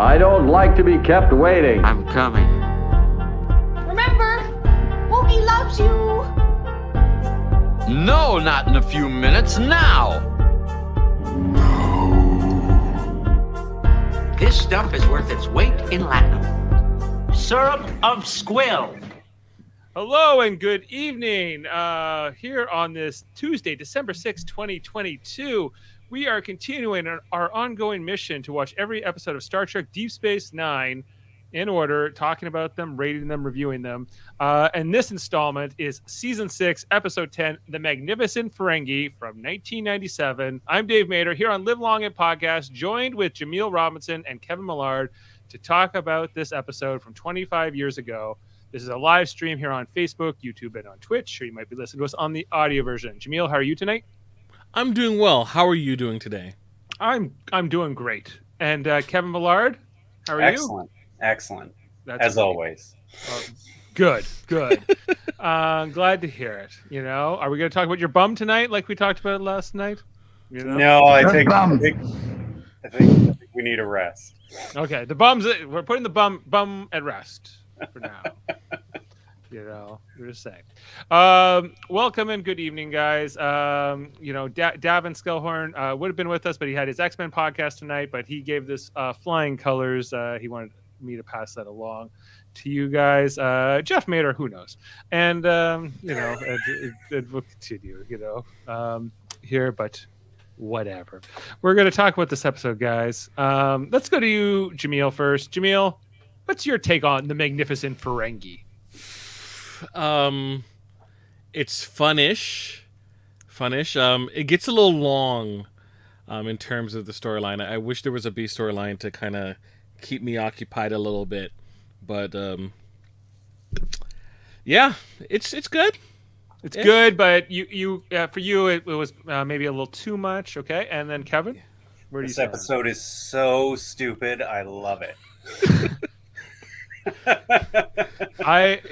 I don't like to be kept waiting. I'm coming. Remember, Wookie loves you. No, not in a few minutes. Now. This stuff is worth its weight in latinum. Syrup of squill. Hello and good evening. Here on this Tuesday, December 6, 2022, we are continuing our ongoing mission to watch every episode of Star Trek Deep Space Nine in order, talking about them, rating them, reviewing them. And this installment is Season 6, Episode 10, The Magnificent Ferengi from 1997. I'm Dave Mader here on Live Long and Podcast, joined with Jaemeel Robinson and Kevin Millard to talk about this episode from 25 years ago. This is a live stream here on Facebook, YouTube, and on Twitch, or you might be listening to us on the audio version. Jaemeel, how are you tonight? I'm doing well. How are you doing today? I'm doing great. And Kevin Millard, how are you? Excellent. That's as great. Always. Good. Glad to hear it. You know, are we going to talk about your bum tonight, like we talked about last night? You know? No, I think we need a rest. Okay, we're putting the bum at rest for now. You know, we're just saying. Welcome and good evening, guys. Davin Skellhorn would have been with us, but he had his X-Men podcast tonight, but he gave this flying colors. He wanted me to pass that along to you guys. Jeff Mader, who knows? And, it will continue, here, but whatever. We're going to talk about this episode, guys. Let's go to you, Jaemeel, first. Jaemeel, what's your take on the Magnificent Ferengi? It's funnish. It gets a little long in terms of the storyline. I wish there was a B storyline to kind of keep me occupied a little bit, but yeah, it's good. It's good, but you for you it was maybe a little too much. Okay, and then Kevin, where do you stand? This episode is so stupid. I love it. Having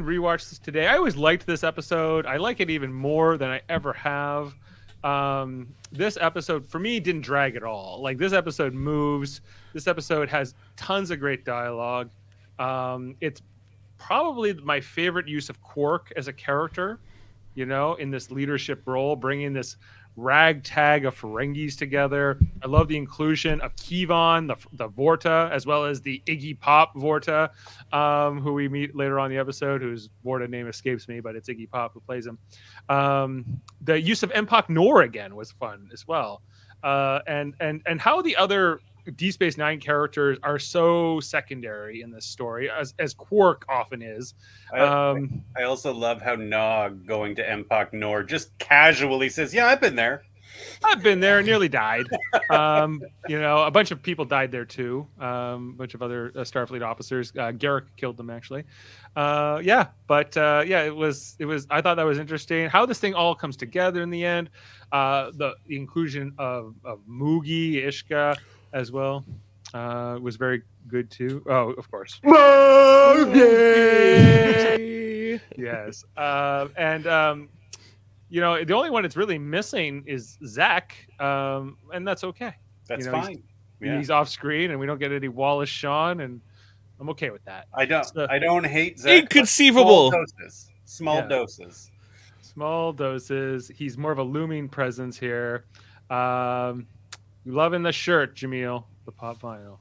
rewatched this today, I always liked this episode. I like it even more than I ever have. This episode for me didn't drag at all. Like, this episode moves. This episode has tons of great dialogue. It's probably my favorite use of Quark as a character, in this leadership role, bringing this ragtag of Ferengis together. I love the inclusion of Kevon, the Vorta, as well as the Iggy Pop Vorta, who we meet later on in the episode, whose Vorta name escapes me, but it's Iggy Pop who plays him. The use of Empok Nor again was fun as well. And how the other D Space Nine characters are so secondary in this story, as Quark often is. I also love how Nog, going to Empok Nor, just casually says, "Yeah, I've been there. Nearly died." A bunch of people died there too. A bunch of other Starfleet officers. Garrick killed them actually. It was. I thought that was interesting how this thing all comes together in the end. The inclusion of Moogie, Ishka as well was very good too. Oh, of course. Yes. The only one that's really missing is Zach, and that's okay. That's fine. He's off screen, and we don't get any Wallace Shawn, and I'm okay with that. I don't hate Zach. Inconceivable. Small doses. Small doses. He's more of a looming presence here. Loving the shirt, Jaemeel, the pop vinyl.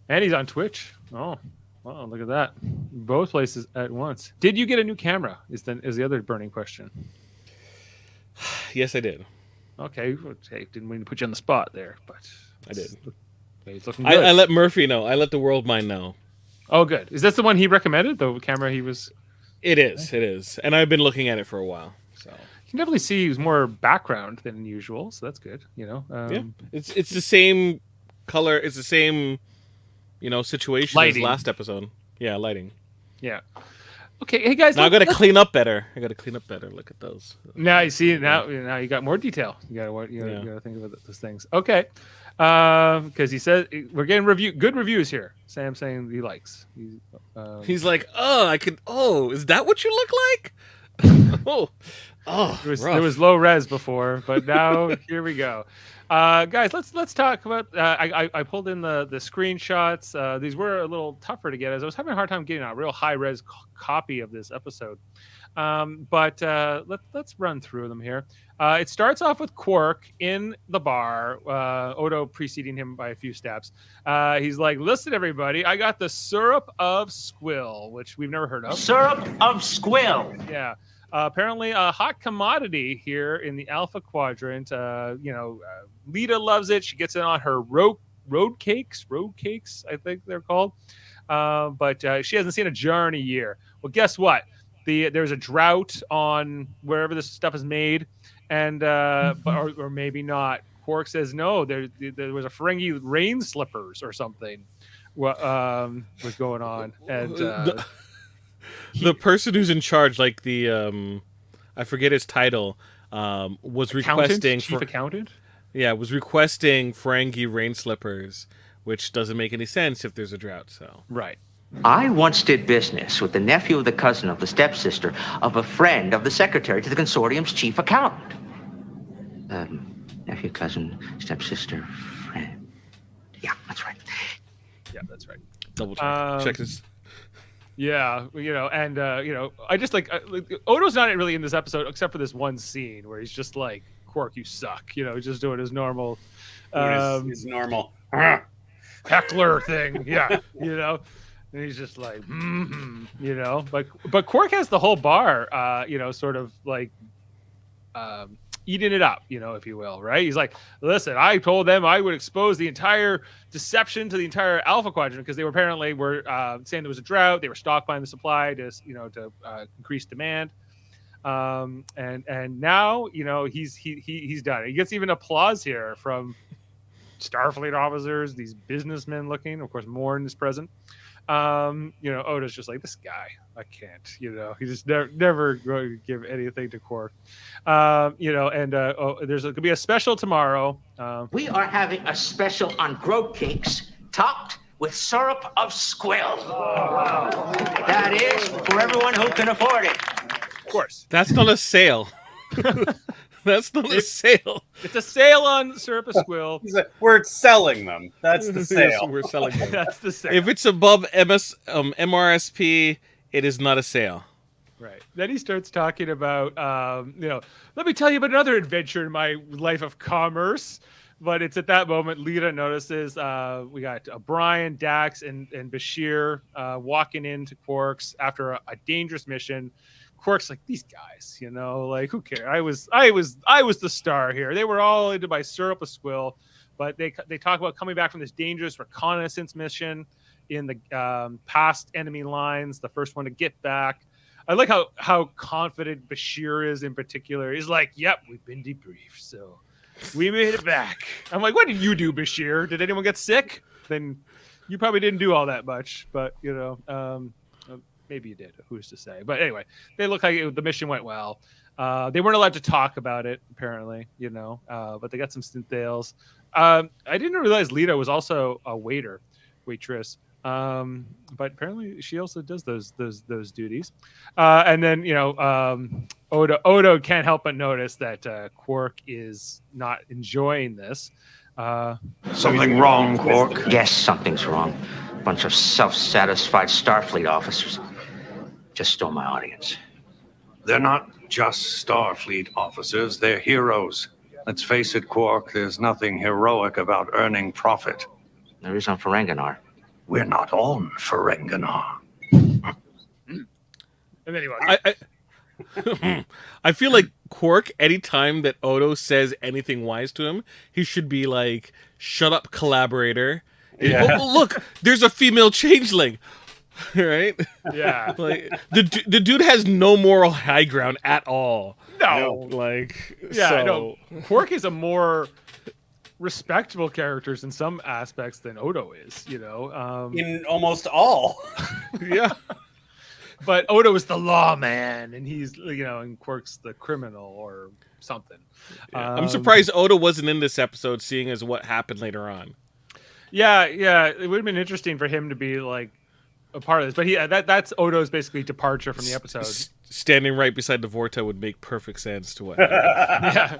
And he's on Twitch. Oh, wow, look at that. Both places at once. Did you get a new camera? Is the other burning question. Yes, I did. Okay. Didn't mean to put you on the spot there, but I did. He's looking good. I let Murphy know. I let the world mind know. Oh, good. Is that the one he recommended? The camera he was... It is. And I've been looking at it for a while, so... You can definitely see he's more background than usual, so that's good. It's the same color. It's the same, situation lighting. As last episode. Yeah, lighting. Yeah. Okay, hey guys. Now I got to clean up better. Look at those. Now you see. Now you got more detail. You got to think about those things. Okay. Because he said we're getting good reviews here. Sam saying he likes. He's like, is that what you look like? There was low res before, but now here we go. Guys, let's talk about. I pulled in the screenshots. These were a little tougher to get, as I was having a hard time getting a real high res copy of this episode. But let's run through them here. It starts off with Quark in the bar. Odo preceding him by a few steps. He's like, "Listen, everybody, I got the syrup of squill, which we've never heard of. Syrup of squill. Yeah." Apparently a hot commodity here in the Alpha Quadrant. Lita loves it. She gets it on her road cakes, I think they're called. But she hasn't seen a jar in a year. Well, guess what? There's a drought on wherever this stuff is made, and or maybe not. Quark says no. There was a Ferengi rain slippers or something. What was going on? And the person who's in charge, like the I forget his title, was requesting chief accountant. Yeah, was requesting Ferengi rain slippers, which doesn't make any sense if there's a drought. So right. I once did business with the nephew of the cousin of the stepsister of a friend of the secretary to the consortium's chief accountant. Nephew, cousin, stepsister, friend. Yeah, that's right. Yeah, that's right. Double check this. Yeah, I just like Odo's not really in this episode except for this one scene where he's just like, "Quark, you suck," he's just doing his normal, his normal heckler thing, yeah, and he's just like, but Quark has the whole bar, sort of like, eating it up, if you will, right? He's like, "Listen, I told them I would expose the entire deception to the entire Alpha Quadrant because they were apparently saying there was a drought. They were stockpiling the supply to increase demand, and now he's done it. He gets even applause here from Starfleet officers, these businessmen looking. Of course, Morn is present. Odo's just like, this guy, I can't, he just never going to give anything to Quark. There's going to be a special tomorrow. We are having a special on groat cakes topped with syrup of squill. That is for everyone who can afford it. Of course. That's not a sale. That's not a sale. It's a sale on syrup of squill. We're selling them. That's the sale. Yes, we're selling them. That's the sale. If it's above MRSP, it is not a sale. Right. Then he starts talking about, let me tell you about another adventure in my life of commerce. But it's at that moment Lita notices we got Brian, Dax, and Bashir walking into Quark's after a dangerous mission. Quark's like, these guys, who cares? I was the star here. They were all into my syrup of squill, but they talk about coming back from this dangerous reconnaissance mission in the past enemy lines, the first one to get back. I like how confident Bashir is in particular. He's like, "Yep, we've been debriefed, so we made it back." I'm like, "What did you do, Bashir? Did anyone get sick? Then you probably didn't do all that much, but maybe you did. Who's to say?" But anyway, they look like the mission went well. They weren't allowed to talk about it, apparently, but they got some synthales. I didn't realize Lita was also a waitress. But apparently she also does those duties. And then, Odo can't help but notice that Quark is not enjoying this. Something wrong, Quark? Yes, something's wrong. Bunch of self-satisfied Starfleet officers. Just stole my audience. They're not just Starfleet officers, they're heroes. Let's face it, Quark, there's nothing heroic about earning profit. There is on Ferenginar. We're not on Ferenginar. And then he was. I feel like Quark, anytime that Odo says anything wise to him, he should be like, "Shut up, collaborator." Yeah. Oh, look, there's a female changeling. Right? Yeah. Like the dude has no moral high ground at all. No. So... Quark is a more respectable characters in some aspects than Odo is, in almost all. Yeah. But Odo is the lawman, and he's, and Quark's the criminal or something. Yeah. I'm surprised Odo wasn't in this episode, seeing as what happened later on. Yeah. It would have been interesting for him to be like a part of this, but that's Odo's basically departure from the episode. Standing right beside the Vorta would make perfect sense to what happened.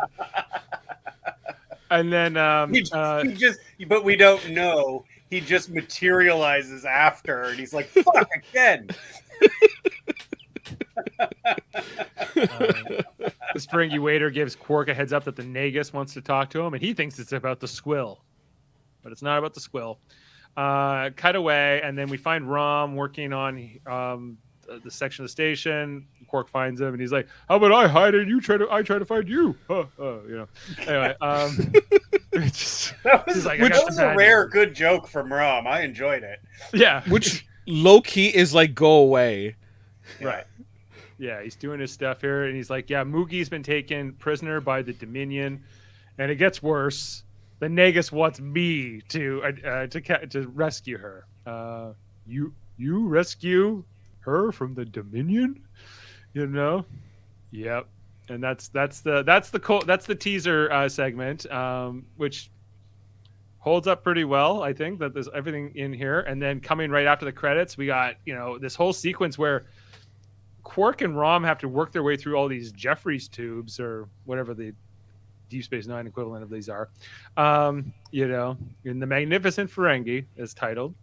Yeah. And then but we don't know. He just materializes after, and he's like, "Fuck again." This Ferengi waiter gives Quark a heads up that the Nagus wants to talk to him, and he thinks it's about the squill, but it's not about the squill. Cut away, and then we find Rom working on the section of the station. Quark finds him, and he's like, "How about I hide it? I try to find you." Anyway, that was a rare good joke from Rom. I enjoyed it. Yeah, which low key is like go away. Right. Yeah, he's doing his stuff here, and he's like, "Yeah, Moogie's been taken prisoner by the Dominion, and it gets worse. The Nagus wants me to rescue her. You rescue her from the Dominion, you know? Yep." And that's the teaser segment, which holds up pretty well. I think that there's everything in here, and then coming right after the credits, we got this whole sequence where Quark and Rom have to work their way through all these Jeffries tubes or whatever the Deep Space Nine equivalent of these are, in the Magnificent Ferengi is titled.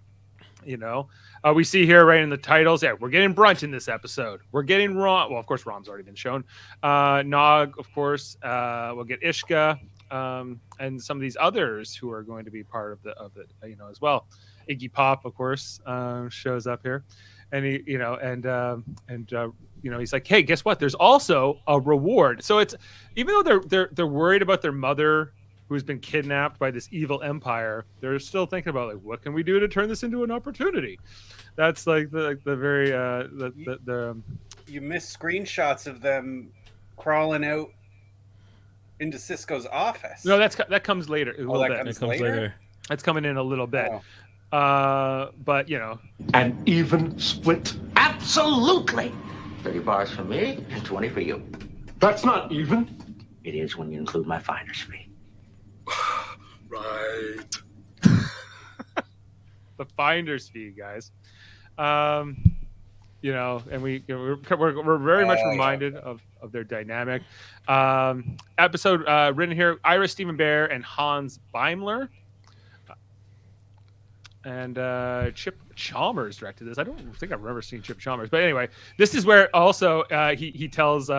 We see here right in the titles. Yeah, we're getting Brunt in this episode. We're getting Rom. Well, of course, Rom's already been shown. Nog, of course. We'll get Ishka, and some of these others who are going to be part of it, as well. Iggy Pop, of course, shows up here, and he's like, "Hey, guess what? There's also a reward." So it's even though they're worried about their mother, who's been kidnapped by this evil empire, they're still thinking about like, what can we do to turn this into an opportunity? That's like the very you miss screenshots of them crawling out into Cisco's office. No, that comes later. That comes later. That's coming in a little bit. But an even split. Absolutely. 30 bars for me and 20 for you. That's not even. It is when you include my finder's fee. Right. The finder's fee, guys. And we're very much reminded of their dynamic. Episode written here: Ira Stephen Bear and Hans Beimler. And Chip Chalmers directed this. I don't think I've ever seen Chip Chalmers, but anyway, this is where also he tells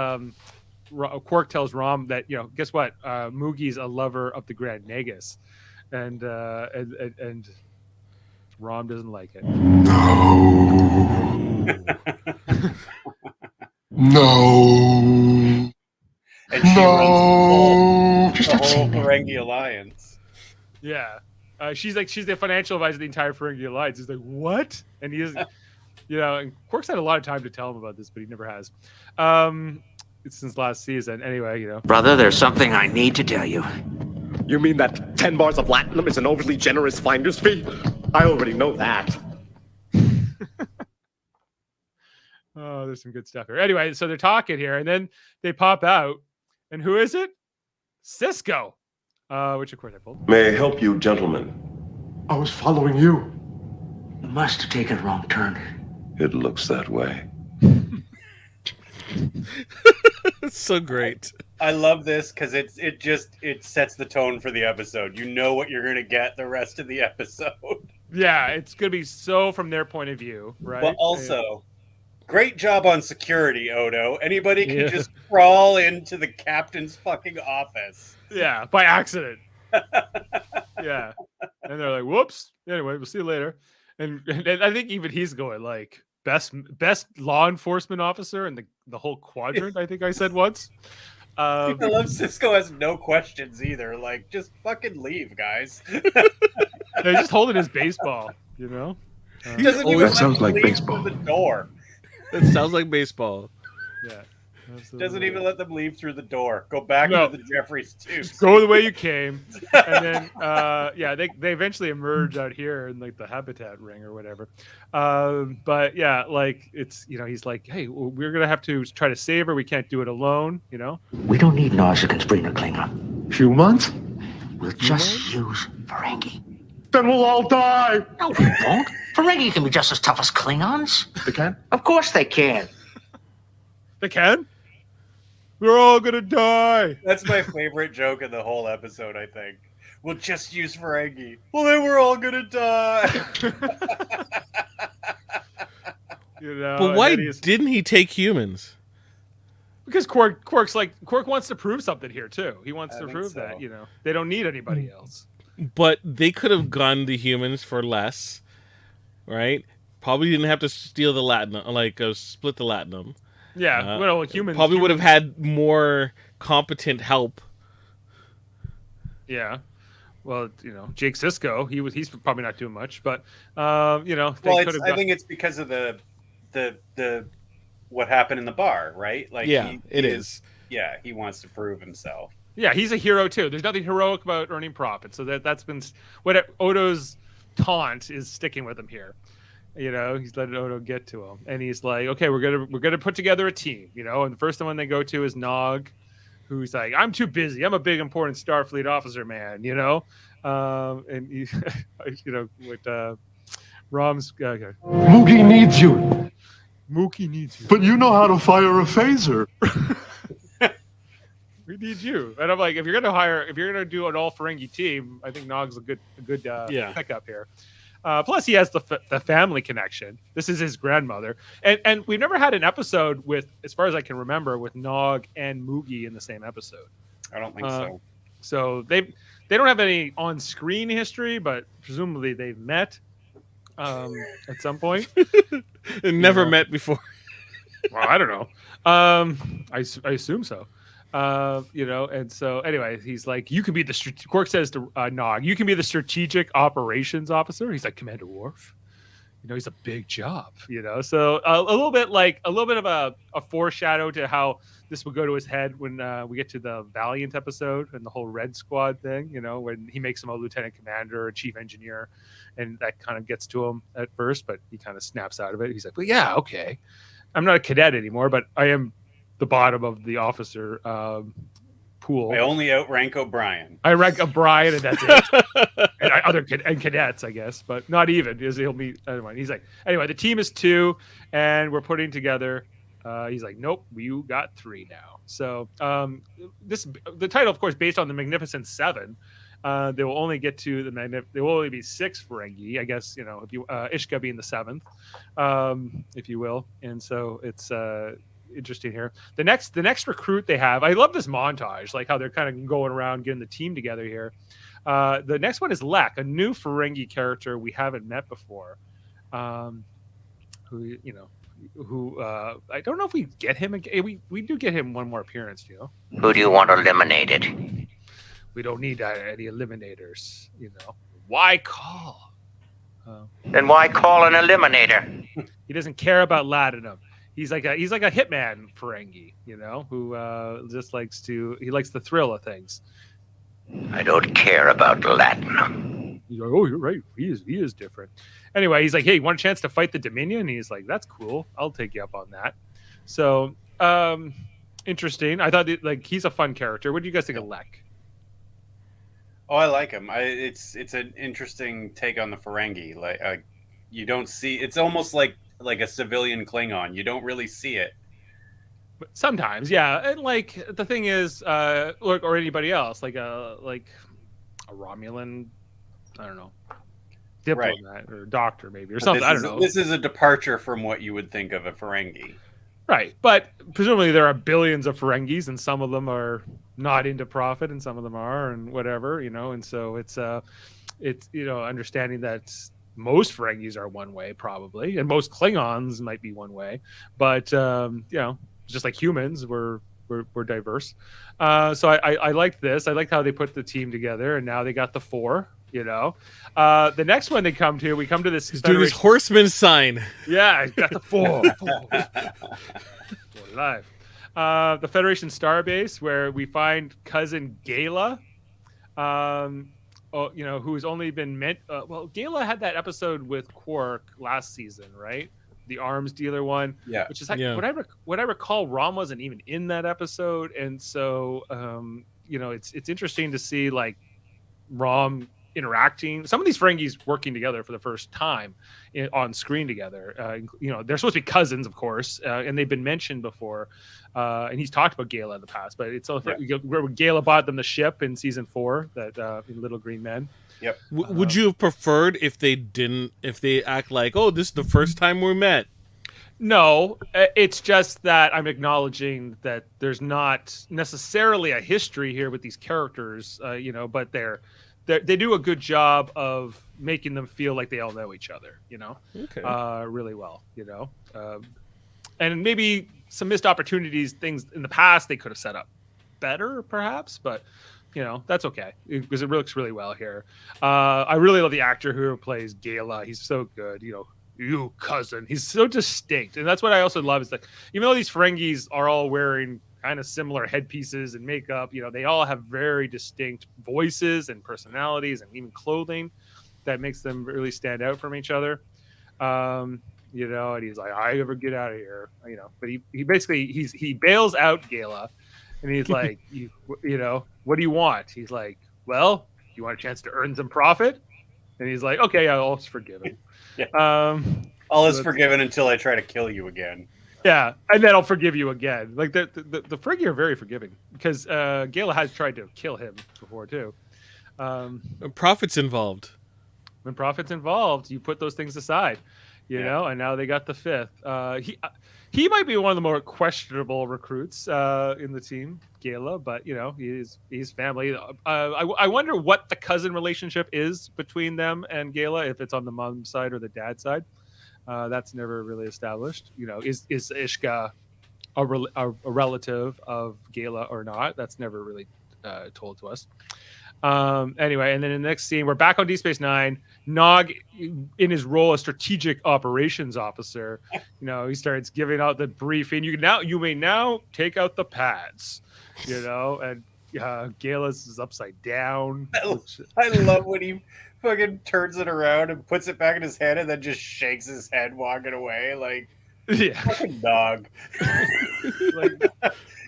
Quark tells Rom that guess what, Moogie's a lover of the Grand Nagus, and Rom doesn't like it. No. And she runs the whole Ferengi Alliance. Yeah. She's the financial advisor of the entire Ferengi Alliance. He's like, what? And he is, and Quark's had a lot of time to tell him about this, but he never has. Since last season. Anyway, Brother, there's something I need to tell you. You mean that 10 bars of platinum is an overly generous finder's fee? I already know that. Oh, there's some good stuff here. Anyway, so they're talking here, and then they pop out, and who is it? Cisco. Which of course I pulled. May I help you, gentlemen? I was following you. You must have taken a wrong turn. It looks that way. It's so great. I love this because it sets the tone for the episode. You know what you're gonna get the rest of the episode. Yeah, it's gonna be so from their point of view, right? But also, great job on security, Odo. Anybody can just crawl into the captain's fucking office. Yeah, by accident. Yeah, and they're like, "Whoops." Anyway, we'll see you later. And I think even he's going like best law enforcement officer in the whole quadrant. I think I said once. I love Cisco has no questions either. Like, just fucking leave, guys. They're just holding his baseball, He doesn't even sounds like baseball. Through the door. It sounds like baseball. Yeah. Absolutely. Doesn't even let them leave through the door. Go back to the Jeffries tubes. Just go the way you came. And then they eventually emerge out here in like the habitat ring or whatever. But yeah, like it's he's like, hey, we're gonna have to try to save her. We can't do it alone, We don't need Nausicaa bring a Klingon. Humans? We'll just use Ferengi. Then we'll all die. No, we won't. Ferengi can be just as tough as Klingons. They can? Of course they can. They can? We're all gonna die. That's my favorite joke in the whole episode, I think. We'll just use Ferengi. Well, then we're all gonna die. But why didn't he take humans? Because Quark wants to prove something here too. He wants to prove that they don't need anybody else. But they could have gone the humans for less, right? Probably didn't have to steal the latinum, split the latinum. Yeah, well, humans probably would have had more competent help. Yeah, well, Jake Sisko, he's probably not doing much, but I think it's because of the what happened in the bar, right? Like, it is. Yeah, he wants to prove himself. Yeah, he's a hero too. There's nothing heroic about earning profit, so that's been what Odo's taunt is sticking with him here. He's letting Odo get to him, and he's like, "Okay, we're gonna put together a team." And the first one they go to is Nog, who's like, "I'm too busy. I'm a big important Starfleet officer, man." And he, with Rom's Mookie needs you. Mookie needs you, but you know how to fire a phaser. We need you. And I'm like, if you're gonna do an all Ferengi team, I think Nog's a good pickup here. Plus, he has the family connection. This is his grandmother, and we've never had an episode with, as far as I can remember, with Nog and Moogie in the same episode. I don't think so. So they don't have any on-screen history, but presumably they've met at some point. Never met before. Well, I don't know. I assume so. And so anyway, he's like, you can be Quark says to Nog, you can be the strategic operations officer. He's like, Commander Worf, he's a big job, so a little bit of a foreshadow to how this will go to his head when we get to the Valiant episode and the whole Red Squad thing, when he makes him a lieutenant commander or chief engineer, and that kind of gets to him at first, but he kind of snaps out of it. He's like, well, yeah, okay, I'm not a cadet anymore, but I am the bottom of the officer pool. I only outrank O'Brien. I rank O'Brien, and that's it. and cadets, I guess, but not even, because he'll meet anyone. He's like, anyway, the team is 2, and we're putting together. He's like, nope, you got 3 now. So the title, of course, based on the Magnificent Seven. They will only get to there will only be 6 Ferengi, I guess. If you Ishka being the 7th, if you will, and so it's interesting here. The next recruit they have, I love this montage, like how they're kind of going around getting the team together here. The next one is Lek, a new Ferengi character we haven't met before. Who I don't know if we get him again. We do get him one more appearance, Who do you want eliminated? We don't need any eliminators, Why call? Then why call an eliminator? He doesn't care about Latinum. He's like a hitman Ferengi, who just likes the thrill of things. I don't care about Latinum. He's like, oh, you're right. He is different. Anyway, he's like, hey, you want a chance to fight the Dominion? And he's like, that's cool. I'll take you up on that. So, interesting. I thought he's a fun character. What do you guys think of Lek? Oh, I like him. It's an interesting take on the Ferengi. Like, you don't see. It's almost like a civilian Klingon. You don't really see it. But sometimes, yeah. And the thing is, or anybody else, like a Romulan, I don't know, diplomat or doctor maybe or something. I don't know. This is a departure from what you would think of a Ferengi. Right, but presumably there are billions of Ferengis, and some of them are not into profit, and some of them are, and whatever, and so it's understanding that most Ferengis are one way probably, and most Klingons might be one way, but just like humans, we're diverse. So I liked this. I liked how they put the team together, and now they got the 4. The next one we come to this. He's doing his horseman sign. Yeah, he's got the 4. We're live. The Federation Starbase, where we find cousin Gala, who's only been meant. Gala had that episode with Quark last season, right? The arms dealer one. Yeah. Which is what I recall. Rom wasn't even in that episode, and so it's interesting to see Rom interacting. Some of these Ferengis working together for the first time on screen together. They're supposed to be cousins, of course, and they've been mentioned before. And he's talked about Gala in the past, but it's also where Gala bought them the ship in season 4, that in Little Green Men. Yep. Would you have preferred if they act like, oh, this is the first time we met? No, it's just that I'm acknowledging that there's not necessarily a history here with these characters, but they do a good job of making them feel like they all know each other, Okay. Really well, and maybe some missed opportunities, things in the past they could have set up better, perhaps, but that's okay because it looks really well here. I really love the actor who plays Gala. He's so good, you cousin. He's so distinct, and that's what I also love is that even though these Ferengis are all wearing kind of similar headpieces and makeup, they all have very distinct voices and personalities and even clothing that makes them really stand out from each other. And he's like, I ever get out of here, but he basically he bails out Gala, and he's like, what do you want? He's like, well, you want a chance to earn some profit? And he's like, okay, I'll forgive him. Yeah. All is forgiven until I try to kill you again. Yeah, and then I'll forgive you again. Like the Ferengi are very forgiving because Gala has tried to kill him before too. Profits involved. When profits involved, you put those things aside, and now they got the 5th. He might be one of the more questionable recruits in the team, Gala, but he's family. I wonder what the cousin relationship is between them and Gala, if it's on the mom's side or the dad's side. That's never really established. Is Ishka a relative of Gala or not? That's never really told to us. Anyway, and then in the next scene, we're back on Deep Space Nine. Nog, in his role as strategic operations officer, he starts giving out the briefing. You may now take out the pads, and Gala's is upside down. I love when he fucking turns it around and puts it back in his head and then just shakes his head walking away like fucking dog. And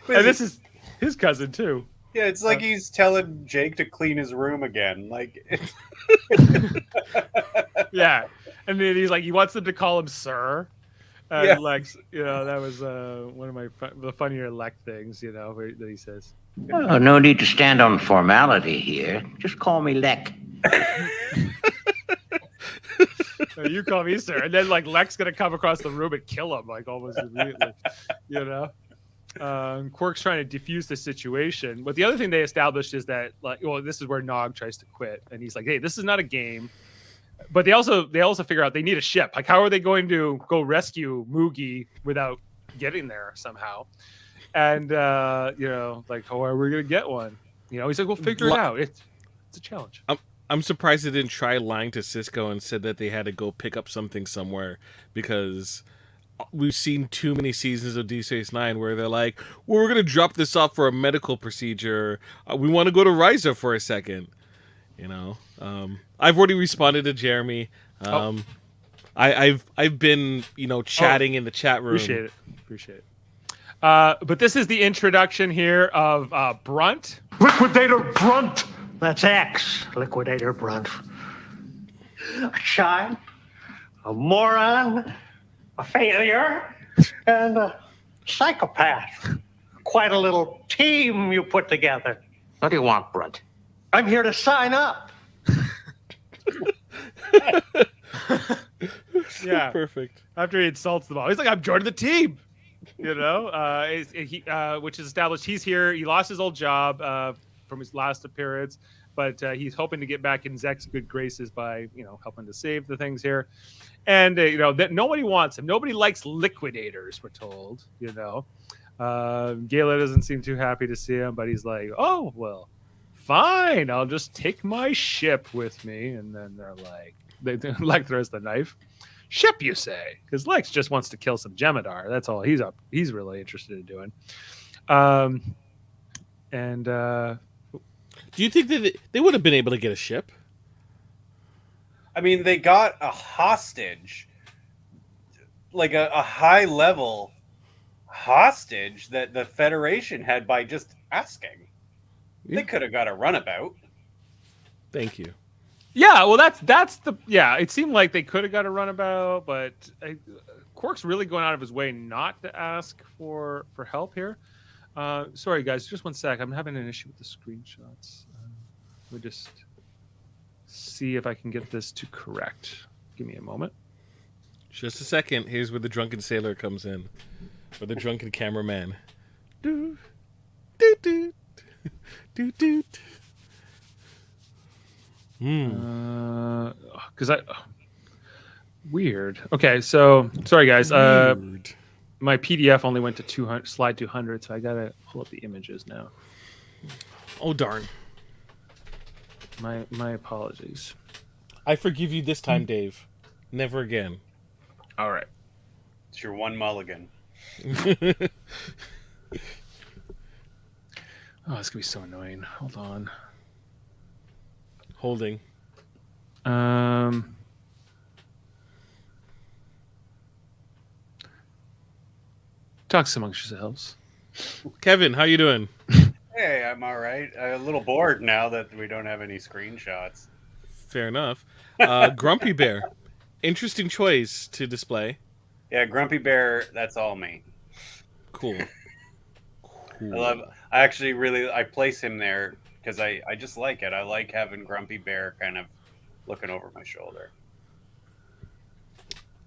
this is his cousin too. Yeah, it's like he's telling Jake to clean his room again. Yeah, and then he's like, he wants them to call him sir. And Lex, that was one of the funnier Lex things, that he says. Oh, no need to stand on formality here. Just call me Lek. You call me sir, and then Lex gonna come across the room and kill him almost immediately, Quark's trying to defuse the situation, but the other thing they established is that this is where Nog tries to quit, and he's like, hey, this is not a game. But they also figure out they need a ship. How are they going to go rescue Moogie without getting there somehow? And how are we gonna get one? He's like, we'll figure it out. It's a challenge. I'm surprised they didn't try lying to Cisco and said that they had to go pick up something somewhere, because we've seen too many seasons of Deep Space Nine where they're like, well, we're going to drop this off for a medical procedure. We want to go to Risa for a second. I've already responded to Jeremy. I've been, chatting in the chat room. Appreciate it. But this is the introduction here of Brunt. Liquidator Brunt! That's X, Liquidator Brunt. A child, a moron, a failure, and a psychopath. Quite a little team you put together. What do you want, Brunt? I'm here to sign up. Yeah, perfect. After he insults them all, he's like, I'm joining the team. Which is established. He's here. He lost his old job from his last appearance, but he's hoping to get back in Zek's good graces by helping to save the things here. And that nobody wants him. Nobody likes liquidators, we're told. Gala doesn't seem too happy to see him, but he's like, oh well, fine, I'll just take my ship with me. And then they're like, Lex throws the knife. Ship, you say? Because Lex just wants to kill some Jem'Hadar. That's all he's really interested in doing. Do you think that they would have been able to get a ship? I mean, they got a hostage, like a high-level hostage that the Federation had by just asking. Yeah. They could have got a runabout. Thank you. Yeah, well, that's the yeah. It seemed like they could have got a runabout, but Quark's really going out of his way not to ask for help here. Sorry, guys, just one sec. I'm having an issue with the screenshots. Let me just see if I can get this to correct. Give me a moment. Just a second. Here's where the drunken sailor comes in, or the drunken cameraman. Do do do do do. Because weird. Okay, so sorry guys. My PDF only went to 200, slide 200, so I gotta pull up the images now. Oh darn! My apologies. I forgive you this time, Dave. Never again. All right. It's your one mulligan. Oh, it's gonna be so annoying. Hold on. Holding. Talks amongst yourselves. Kevin, how you doing? Hey, I'm all right. I'm a little bored now that we don't have any screenshots. Fair enough. Grumpy Bear. Interesting choice to display. Yeah, Grumpy Bear, that's all me. Cool. I actually really place him there because I just like it. I like having Grumpy Bear kind of looking over my shoulder.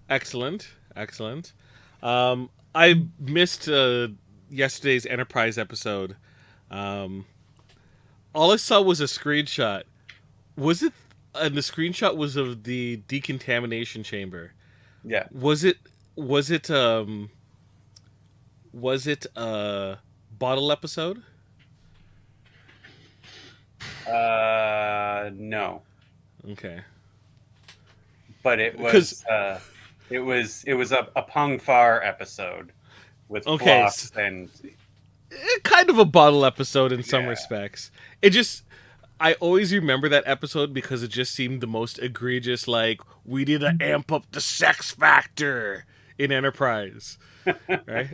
Excellent. I missed yesterday's Enterprise episode. All I saw was a screenshot. Was it? And the screenshot was of the decontamination chamber. Yeah. Was it a bottle episode? No. Okay. But it was a Pung Far episode with Floss and kind of a bottle episode in some respects. I always remember that episode because it just seemed the most egregious, like, we need to amp up the sex factor in Enterprise. Right?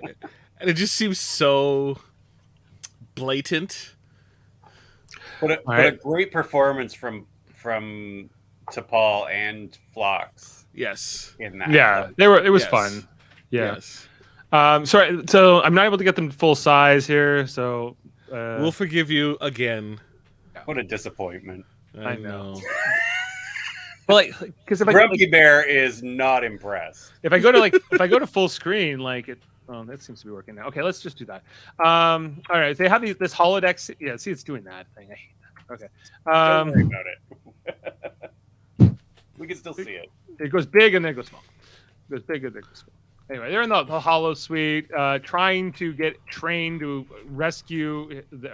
And it just seems so blatant. But a great performance from T'Pol and Phlox. Yes. In that. Yeah, it was fun. Yeah. Yes. Sorry, so I'm not able to get them full size here, so we'll forgive you again. What a disappointment. I know. Well, because if Grumpy Bear is not impressed. If I go to full screen, like it. Oh, that seems to be working now. Okay, let's just do that. All right, they have this holodeck. Yeah, see, it's doing that thing. I hate that. Okay. Don't worry about it. We can still see it. It goes big and then it goes small. It goes big and then it goes small. Anyway, they're in the Holo-suite, trying to get trained to rescue the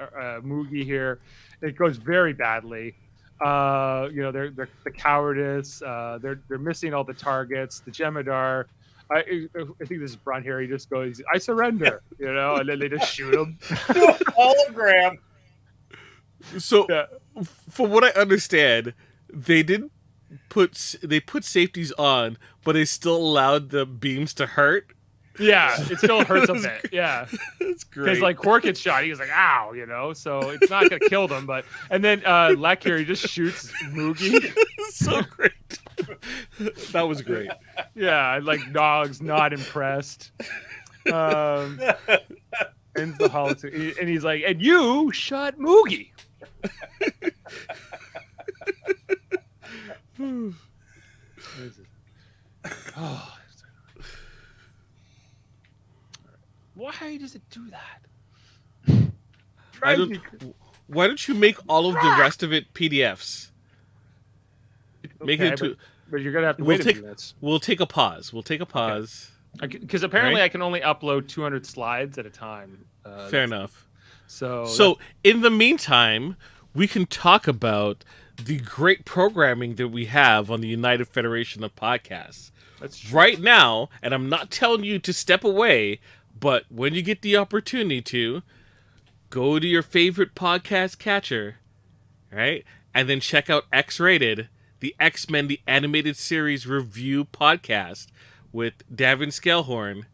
Moogie here. It goes very badly. They're the cowardice. They're missing all the targets. The Jemadar. I think this is Bron here. He just goes, "I surrender," and then they just shoot him. Hologram. So, from what I understand, they put safeties on, but they still allowed the beams to hurt. Yeah, it still hurts a bit. Yeah, it's great. Because like Quark gets shot, he was like, "Ow," so it's not gonna kill them. But and then Lek here, he just shoots Moogie. So great. That was great. Yeah, like Nog's not impressed. Ends the Holo-suite, and he's like, "And you shot Moogie." Oh. Why does it do that? Why don't you make all of the rest of it PDFs? Make it into. But you're gonna have to wait a few minutes. We'll take a pause. Because apparently I can only upload 200 slides at a time. Fair enough. So in the meantime, we can talk about the great programming that we have on the United Federation of Podcasts. That's true. Right now, and I'm not telling you to step away, but when you get the opportunity to, go to your favorite podcast catcher, right? And then check out X-Rated, the X-Men, the Animated Series Review podcast with Davin Scalehorn,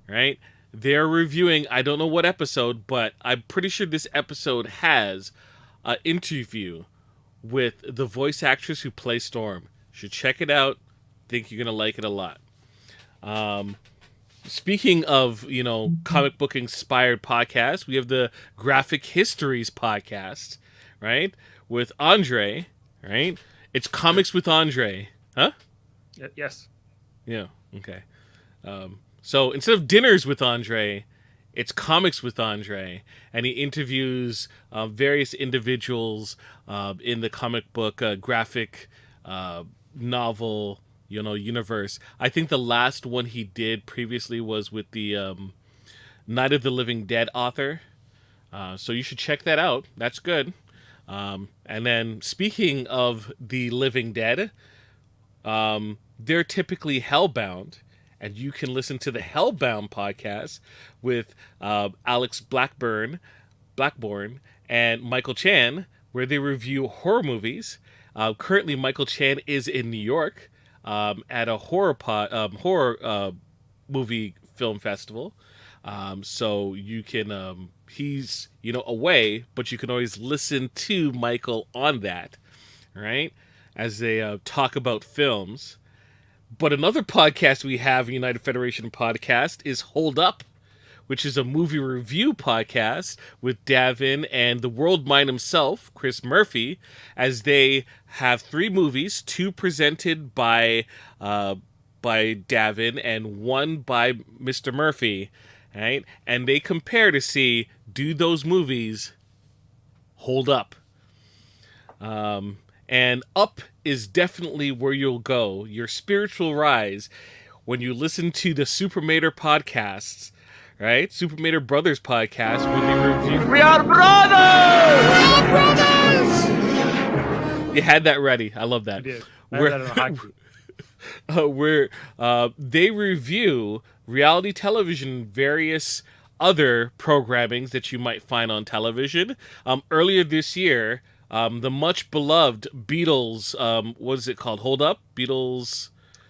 right? They're reviewing, I don't know what episode, but I'm pretty sure this episode has an interview with the voice actress who plays Storm. You should check it out. Think you're gonna like it a lot. Speaking of, comic book inspired podcasts, we have the Graphic Histories podcast, right? With Andre, right? It's Comics with Andre. Huh? Yes. Yeah. Okay. So instead of Dinners with Andre, it's Comics with Andre, and he interviews various individuals in the comic book graphic novel universe. I think the last one he did previously was with the Night of the Living Dead author. So you should check that out. That's good. And then speaking of the Living Dead, they're typically Hellbound, and you can listen to the Hellbound podcast with Alex Blackburn and Michael Chan, where they review horror movies. Currently, Michael Chan is in New York at a horror movie film festival. So you can he's away, but you can always listen to Michael on that, right? As they talk about films. But another podcast we have, United Federation Podcast, is Hold Up, which is a movie review podcast with Davin and the World Mind himself, Chris Murphy, as they have 3 movies, 2 presented by Davin and 1 by Mr. Murphy, right? And they compare to see, do those movies hold up? And up is definitely where you'll go, your spiritual rise, when you listen to the Supermator podcasts, right? Supermator Brothers podcast, when they review... We are brothers! We are brothers! You had that ready. I love that. I did. I had that on a hockey. Where they review reality television, various other programmings that you might find on television. Earlier this year... the much beloved Beatles, what is it called? Hold Up? Beatles.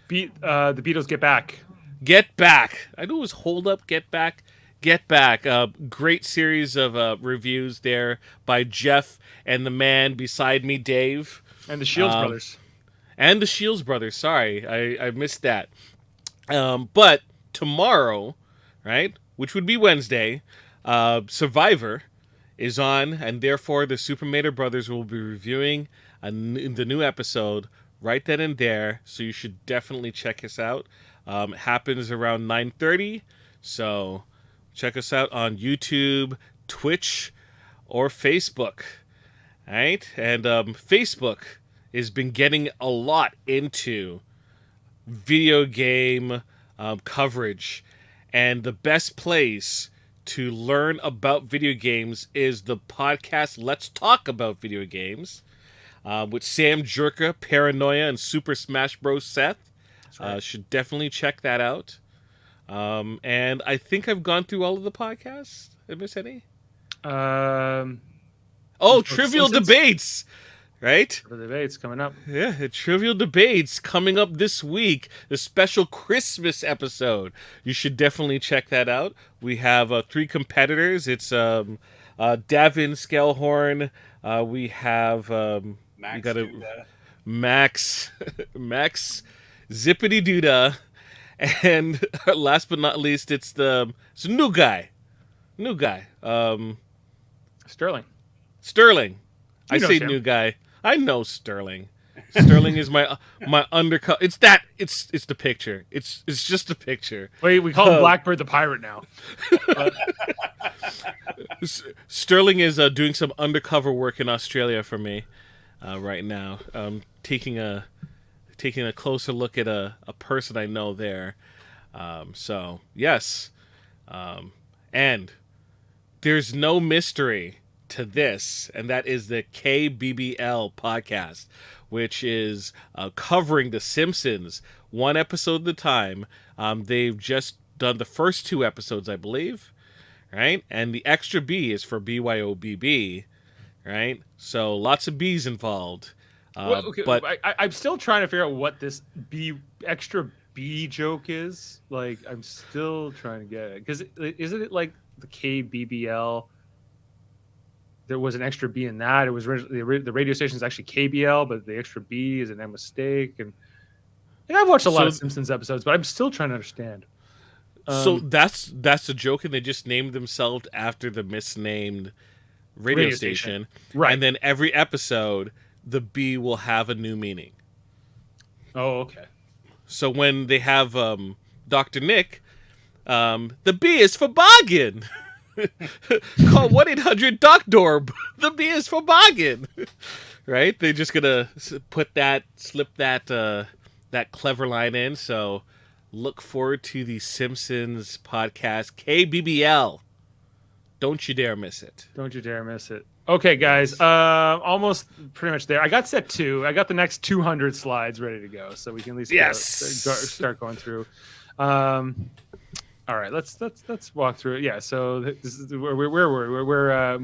The Beatles Get Back. Get Back. I knew it was Hold Up, Get Back. Get Back. Great series of reviews there by Jeff and the man beside me, Dave. And the Shields brothers. And the Shields brothers. Sorry, I missed that. But tomorrow, right, which would be Wednesday, Survivor is on, and therefore the Supermator Brothers will be reviewing the new episode right then and there, so you should definitely check us out. It happens around 9:30, so check us out on YouTube, Twitch, or Facebook. All right? And Facebook has been getting a lot into video game coverage, and the best place to learn about video games is the podcast Let's Talk About Video Games with Sam Jerka, Paranoia, and Super Smash Bros. Seth. Right. Should definitely check that out. And I think I've gone through all of the podcasts. Did I miss any? Trivial Debates! Right? The debates coming up. Yeah, Trivial Debates coming up this week. The special Christmas episode. You should definitely check that out. We have 3 competitors. It's Davin Scalehorn. We have Max Zippity Doodah. And last but not least, it's a new guy. Sterling. I say new guy. I know Sterling. Sterling is my undercover. It's the picture. It's just a picture. Wait, we call him Blackbird the Pirate now. Sterling is doing some undercover work in Australia for me right now. Taking a closer look at a person I know there. So yes, and there's no mystery to this, and that is the KBBL podcast, which is covering The Simpsons 1 episode at a time. They've just done the first 2 episodes, I believe, right? And the extra B is for BYOBB, right? So lots of B's involved. But I'm still trying to figure out what this extra B joke is. Like, I'm still trying to get it, because isn't it like the KBBL? there was an extra B in that. It was originally, the radio station is actually KBL, but the extra B is a mistake. And I've watched a lot of Simpsons episodes, but I'm still trying to understand. So that's the joke, and they just named themselves after the misnamed radio station. Right. And then every episode, the B will have a new meaning. Oh, okay. So when they have Dr. Nick, the B is for bargain. Call 1-800-DOC-DOOR. The B is for bargain. Right? They're just gonna slip that clever line in. So look forward to the Simpsons podcast KBBL. Don't you dare miss it. Don't you dare miss it. Okay, guys, almost pretty much there. I got set 2. I got the next 200 slides ready to go, so we can at least start going through. All right, let's walk through it. Yeah, so this is where we're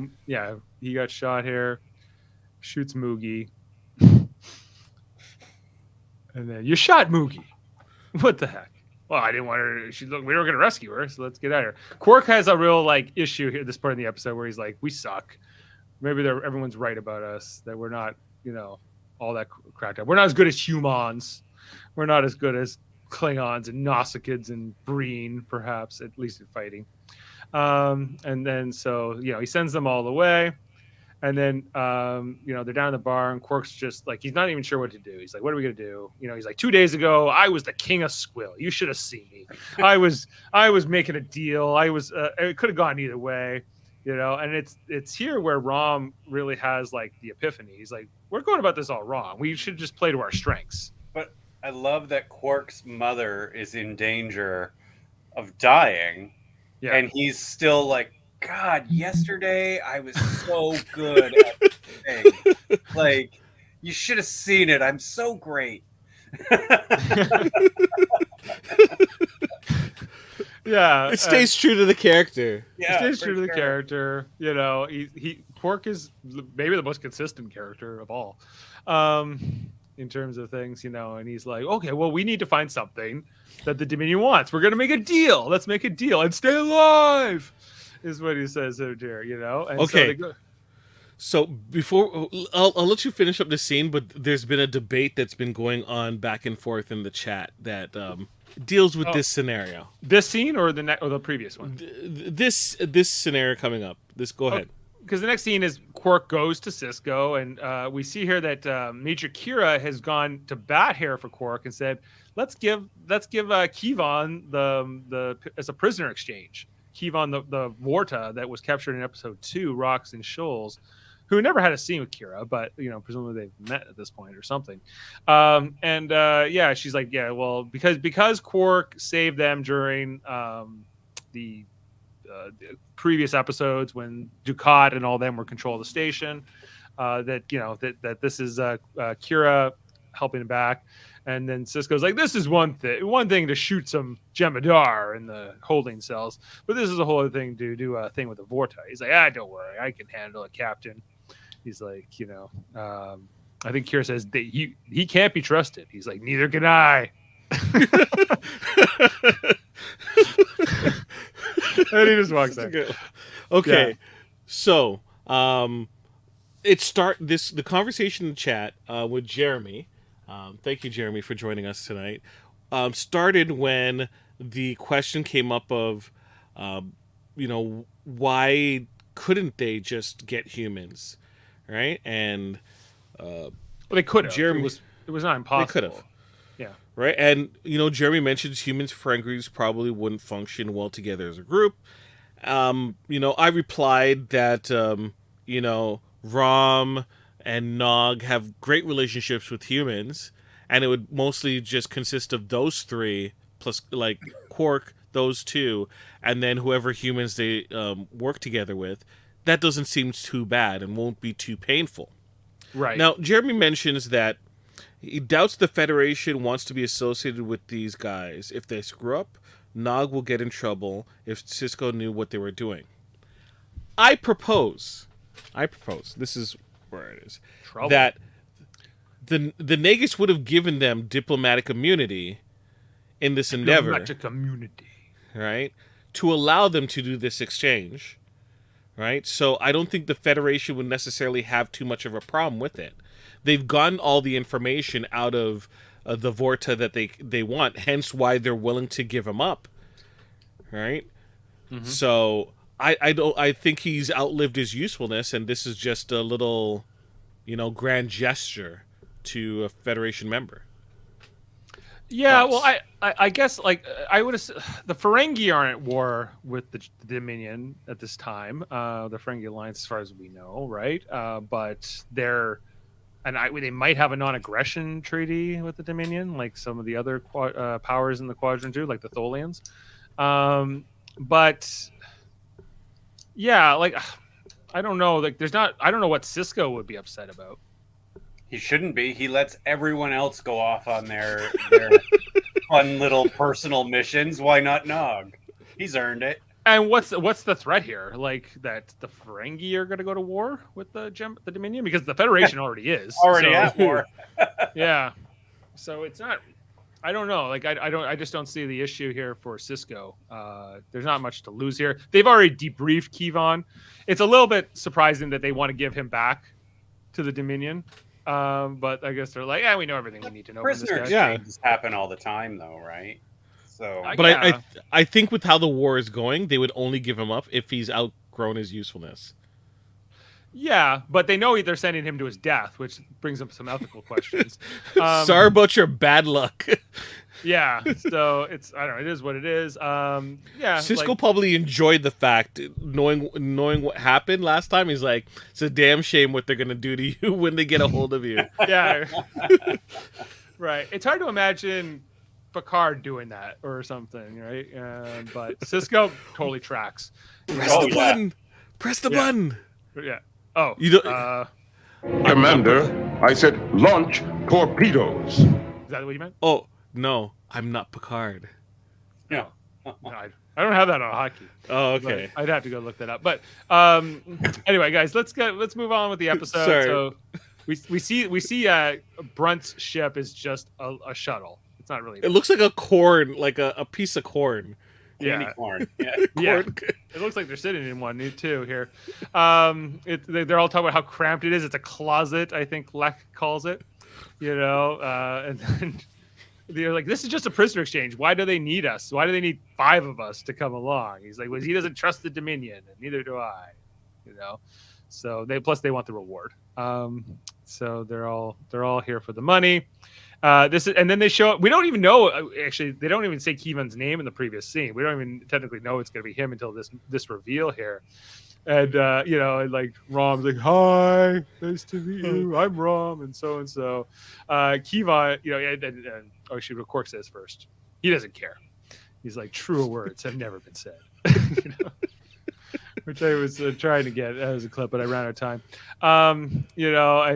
he got shot here, shoots Moogie, and then you shot Moogie. What the heck? Well, I didn't want her. We were gonna rescue her, so let's get out of here. Quark has a real issue here at this part in the episode where he's like, we suck. Maybe everyone's right about us, that we're not, all that cracked up. We're not as good as humans. We're not as good as Klingons and Nausicaans and Breen, perhaps, at least in fighting. And then so, he sends them all away. And then, they're down in the bar, and Quark's just like, he's not even sure what to do. He's like, what are we going to do? He's like, 2 days ago, I was the king of Squill. You should have seen me. I was making a deal. It could have gone either way. And it's here where Rom really has the epiphany. He's like, we're going about this all wrong. We should just play to our strengths. But I love that Quark's mother is in danger of dying, and he's still like, God, yesterday I was so good at this thing. You should have seen it. I'm so great. Yeah, it stays true to the character. Yeah, it stays true to the character. Quark is maybe the most consistent character of all, in terms of things. And he's like, okay, well, we need to find something that the Dominion wants. We're gonna make a deal. Let's make a deal and stay alive, is what he says there. And okay. So before I'll let you finish up the scene, but there's been a debate that's been going on back and forth in the chat that deals with this scenario. This scene or the previous one? This scenario coming up. Go ahead. Because the next scene is Quark goes to Cisco, and we see here that Major Kira has gone to bat here for Quark and said, let's give Kevon the as a prisoner exchange. Kevon, the Vorta that was captured in episode 2, Rocks and Shoals, who never had a scene with Kira, but presumably they've met at this point or something. She's like, yeah, well, because Quark saved them during the previous episodes when Dukat and all them were control of the station. That this is Kira helping him back. And then Cisco's like, this is one thing to shoot some Jemadar in the holding cells, but this is a whole other thing to do a thing with the Vorta. He's like, don't worry, I can handle it, Captain. He's like, I think Kira says that he can't be trusted. He's like, neither can I. And he just walks out. Okay, yeah. So the conversation in the chat with Jeremy. Thank you, Jeremy, for joining us tonight. Started when the question came up of, why couldn't they just get humans, right? And they could have. Jeremy, it was not impossible. They could have. Yeah. Right, and Jeremy mentions humans Ferengis probably wouldn't function well together as a group. I replied that Rom and Nog have great relationships with humans, and it would mostly just consist of those three plus Quark, those two, and then whoever humans they work together with. That doesn't seem too bad and won't be too painful. Right. Now, Jeremy mentions that he doubts the Federation wants to be associated with these guys. If they screw up, Nog will get in trouble if Cisco knew what they were doing. I propose, this is where it is, trouble. That the Nagus would have given them diplomatic immunity in this endeavor. Diplomatic immunity. Right? To allow them to do this exchange. right? So I don't think the Federation would necessarily have too much of a problem with it. They've gotten all the information out of the Vorta that they want, hence why they're willing to give him up, right? Mm-hmm. So I think he's outlived his usefulness, and this is just a little, grand gesture to a Federation member. Yeah, well, I guess I would have the Ferengi aren't at war with the Dominion at this time. The Ferengi Alliance, as far as we know, right? But they're they might have a non-aggression treaty with the Dominion, like some of the other powers in the Quadrant do, like the Tholians. But yeah, I don't know. I don't know what Sisko would be upset about. He shouldn't be. He lets everyone else go off on their fun little personal missions. Why not Nog? He's earned it. And what's the threat here? Like that the Ferengi are going to go to war with the Dominion, because the Federation already is at war. Yeah. So it's not. I don't know. I just don't see the issue here for Sisko. There's not much to lose here. They've already debriefed Kevon. It's a little bit surprising that they want to give him back to the Dominion. But I guess they're like, we know everything we need to know. Prisoner exchanges happen all the time, though, right? So, but I think with how the war is going, they would only give him up if he's outgrown his usefulness. Yeah, but they know they're sending him to his death, which brings up some ethical questions. Sorry about your bad luck. Yeah, so I don't know. It is what it is. Yeah, Sisko probably enjoyed the fact, knowing what happened last time. He's like, it's a damn shame what they're gonna do to you when they get a hold of you. Yeah, right. It's hard to imagine Picard doing that or something, right? But Sisko totally tracks. Press the button. Press the button. Yeah. Oh, you don't. Commander, I said launch torpedoes. Is that what you meant? Oh. No, I'm not Picard. No, I don't have that on hockey. Oh, okay. I'd have to go look that up. But anyway, guys, let's move on with the episode. Sorry. So we see Brunt's ship is just a shuttle. It's not really. It looks like a corn, like a piece of corn. Candy corn. Yeah. Yeah. It looks like they're sitting in one too here. They're all talking about how cramped it is. It's a closet, I think Lek calls it. And then. They're like, this is just a prisoner exchange. Why do they need us? Why do they need 5 of us to come along? He's like, well, he doesn't trust the Dominion, and neither do I. So they want the reward. So they're all here for the money. And then they show up. We don't even know. Actually, they don't even say Kevon's name in the previous scene. We don't even technically know it's going to be him until this reveal here. And like Rom's like, hi, nice to meet you. I'm Rom, and so. Kevon, and what Quark says first. He doesn't care. He's like, truer words have never been said. Which I was trying to get as a clip, but I ran out of time. And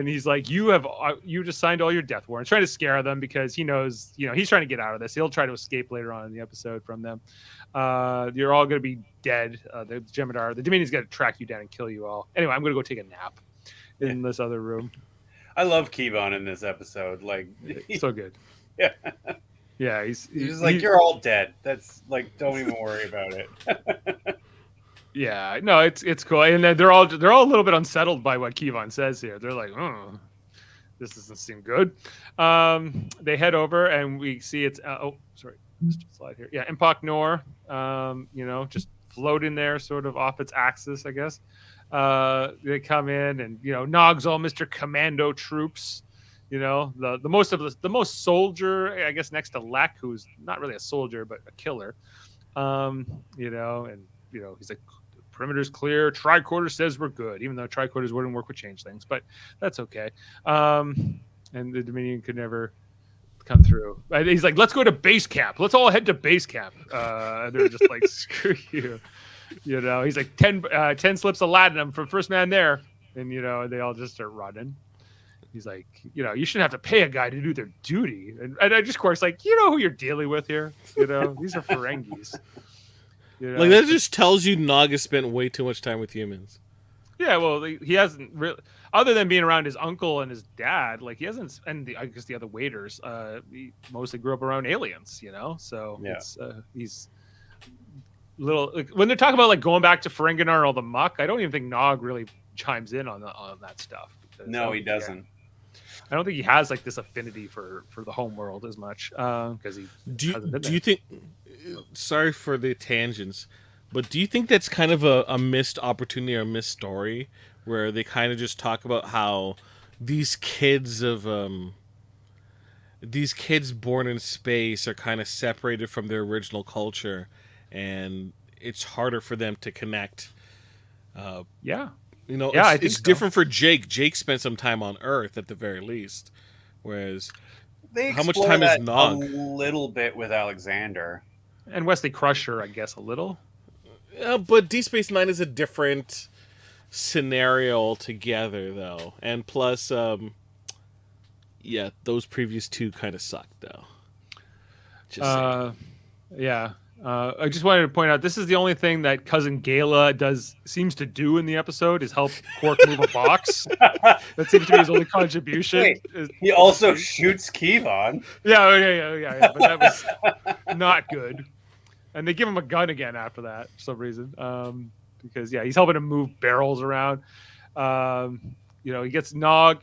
he's like, you just signed all your death warrants, trying to scare them because he knows, he's trying to get out of this. He'll try to escape later on in the episode from them. You're all going to be dead. The Jem'Hadar, the Dominion's going to track you down and kill you all. Anyway, I'm going to go take a nap in this other room. I love Kevon in this episode. Like, so good. Yeah. Yeah, he's like, you're all dead. That's like, don't even worry about it. Yeah, no, it's cool, and they're all a little bit unsettled by what Kevon says here. They're like, this doesn't seem good. They head over, and we see it's slide here. Yeah, Empok Nor, just floating there, sort of off its axis, I guess. They come in, and Nog's all Mr. Commando troops. The most soldier, I guess, next to Lek, who's not really a soldier but a killer. He's like, perimeter's clear. Tricorder says we're good, even though Tricorders wouldn't work with changelings, but that's okay. And the Dominion could never come through. And he's like, let's go to base camp. Let's all head to base camp. They're just like, screw you. He's like 10 slips of latinum from first man there. And, they all just start running. He's like, you shouldn't have to pay a guy to do their duty. And I just, of course, like, who you're dealing with here? These are Ferengis. Like, that just tells you Nog has spent way too much time with humans. Yeah, well, he hasn't really, other than being around his uncle and his dad, like, he hasn't, and I guess the other waiters, he mostly grew up around aliens, so yeah. He's little like, when they're talking about like going back to Ferenginar and all the muck. I don't even think Nog really chimes in on that stuff. No, he doesn't. I don't think he has like this affinity for the home world as much because he. Do you think? Sorry for the tangents, but do you think that's kind of a missed opportunity or a missed story where they kind of just talk about how these kids born in space are kind of separated from their original culture, and it's harder for them to connect. Yeah. You know, yeah, it's different for Jake. Jake spent some time on Earth at the very least, whereas how much time is Nog? A little bit with Alexander and Wesley Crusher, I guess, a little. But Deep Space Nine is a different scenario altogether, though, and plus, yeah, those previous two kind of sucked, though. Yeah. I just wanted to point out this is the only thing that Cousin Gala seems to do in the episode is help Quark move a box. That seems to be his only contribution. Wait, he also shoots Kevon. Yeah, but that was not good. And they give him a gun again after that for some reason. Because he's helping him move barrels around. He gets Nog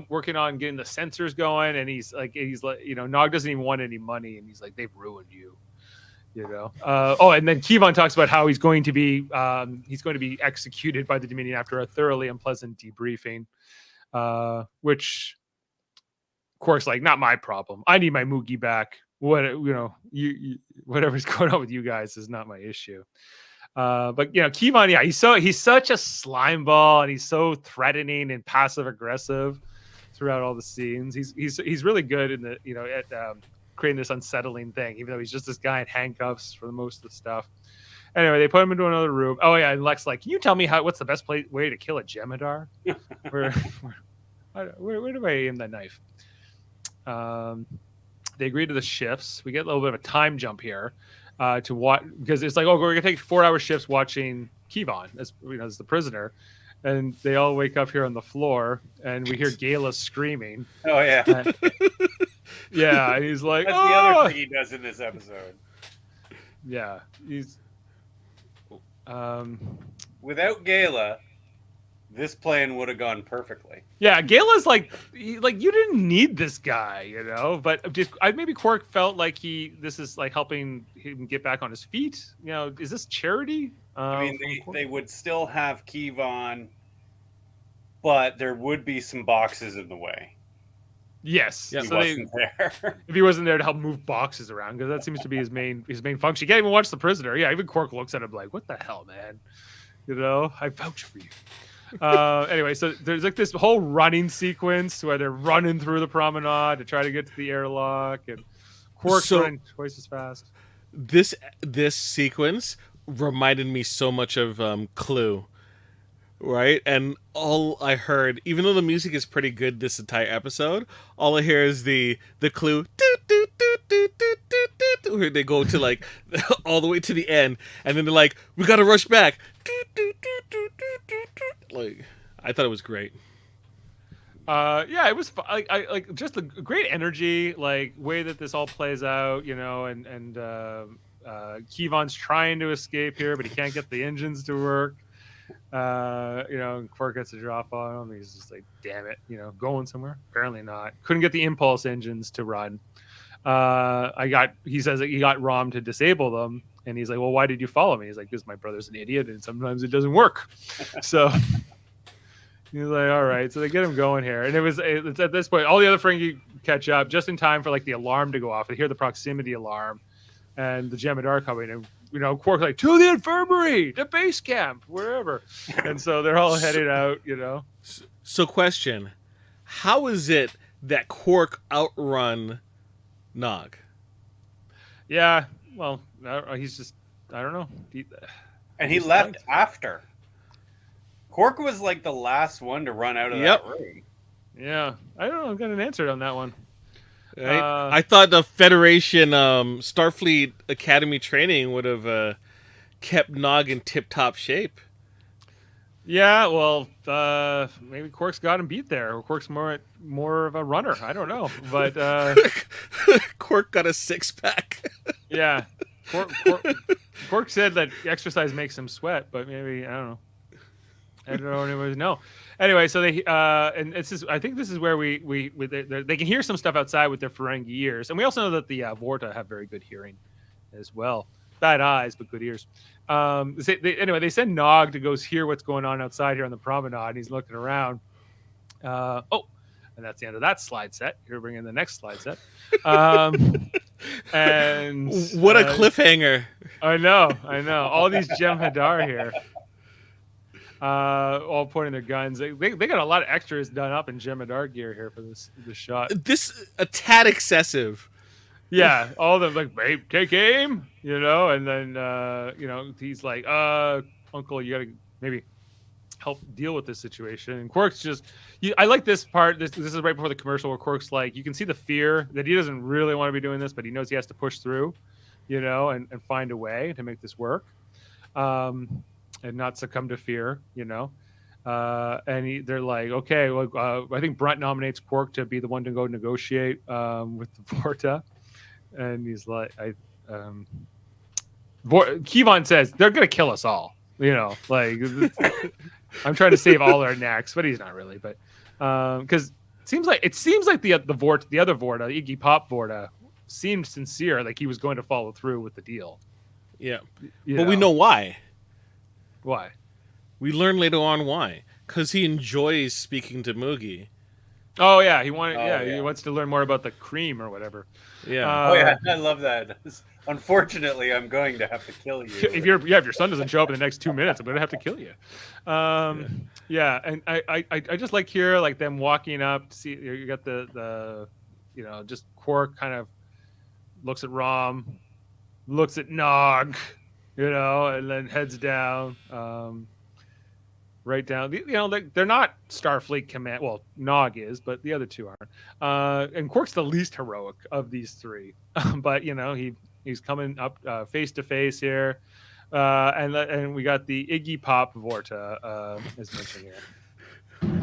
working on getting the sensors going, and he's like, Nog doesn't even want any money, and he's like, they've ruined you. And then Kevon talks about how he's going to be executed by the Dominion after a thoroughly unpleasant debriefing, which Quark's like, not my problem. I need my Moogie back. Whatever's going on with you guys is not my issue. But Kevon, he's such a slime ball, and he's so threatening and passive aggressive throughout all the scenes. He's really good in at creating this unsettling thing, even though he's just this guy in handcuffs for the most of the stuff. Anyway, they put him into another room. Oh yeah, and Lex like, can you tell me what's the best way to kill a Jem'Hadar? where do I aim that knife? They agree to the shifts. We get a little bit of a time jump here to watch, because it's like, we're gonna take 4-hour shifts watching Kevon as the prisoner, and they all wake up here on the floor, and we hear Gala screaming. Oh yeah. Yeah, and he's like, that's the other thing he does in this episode. Yeah, he's without Gala, this plan would have gone perfectly. Yeah, Gala's like you didn't need this guy, but maybe Quark felt like this is like helping him get back on his feet. Is this charity? I mean, they would still have Kevon, but there would be some boxes in the way. Yes, he wasn't there. If he wasn't there to help move boxes around, because that seems to be his main function. You can't even watch the prisoner. Yeah, even Quark looks at him like, "What the hell, man?" I vouch for you. Anyway, so there's like this whole running sequence where they're running through the promenade to try to get to the airlock, and Quark's running twice as fast. This sequence reminded me so much of Clue. Right, and all I heard, even though the music is pretty good this entire episode, all I hear is the Clue, where they go to like all the way to the end, and then they're like, "We gotta rush back." Like, I thought it was great. It was I like just the great energy, like way that this all plays out, and Kevon's trying to escape here, but he can't get the engines to work. Quark gets a drop on him. He's just like, damn it, going somewhere. Apparently not. Couldn't get the impulse engines to run. He says that he got Rom to disable them, and he's like, well, why did you follow me? He's like, because my brother's an idiot, and sometimes it doesn't work. So he's like, all right. So they get him going here, and it's at this point all the other Ferengi catch up just in time for like the alarm to go off. They hear the proximity alarm, and the Jem'Hadar coming in. Quark's like, to the infirmary, to base camp, wherever. And so they're all headed out, So question, how is it that Quark outrun Nog? Yeah, well, he's just, I don't know. He left after. Quark was like the last one to run out of that room. Yeah, I don't know. I've got an answer on that one. Right? I thought the Federation Starfleet Academy training would have kept Nog in tip-top shape. Yeah, well, maybe Quark's got him beat there. Or Quark's more of a runner. I don't know, but Quark got a 6-pack. Yeah, Quark said that exercise makes him sweat, but maybe I don't know. I don't know. No. Anyway, so they and this is I think this is where they can hear some stuff outside with their Ferengi ears, and we also know that the Vorta have very good hearing as well. Bad eyes, but good ears. Anyway, they send Nog to go hear what's going on outside here on the promenade, and he's looking around. And that's the end of that slide set. Here, bring in the next slide set. And what a cliffhanger! I know. All these Jem'Hadar here, all pointing their guns. They got a lot of extras done up in Jem'Hadar gear here for this shot. This a tad excessive. Yeah, all of them like, babe, take aim, and then he's like, Uncle, you gotta maybe help deal with this situation. And Quark's just, I like this part. This is right before the commercial where Quark's like, you can see the fear that he doesn't really want to be doing this, but he knows he has to push through, and find a way to make this work, and not succumb to fear, and they're like, okay, well, I think Brunt nominates Quark to be the one to go negotiate with the Vorta, and he's like, Kevon says they're gonna kill us all, like. I'm trying to save all our necks, but he's not really. But because it seems like the other Vorta, the Iggy Pop Vorta, seemed sincere, like he was going to follow through with the deal. Yeah, but we know why. Why? We learn later on why. Because he enjoys speaking to Moogie. Oh yeah, he wants to learn more about the cream or whatever. Yeah. I love that. Unfortunately, I'm going to have to kill you. If your son doesn't show up in the next 2 minutes, I'm going to have to kill you. And I just like here, like them walking up. See, you got the just Quark kind of looks at Rom, looks at Nog, and then heads down. Right down, they're not Starfleet command. Well, Nog is, but the other two aren't. And Quark's the least heroic of these three, but he's coming up face to face here, and we got the Iggy Pop Vorta as mentioned here.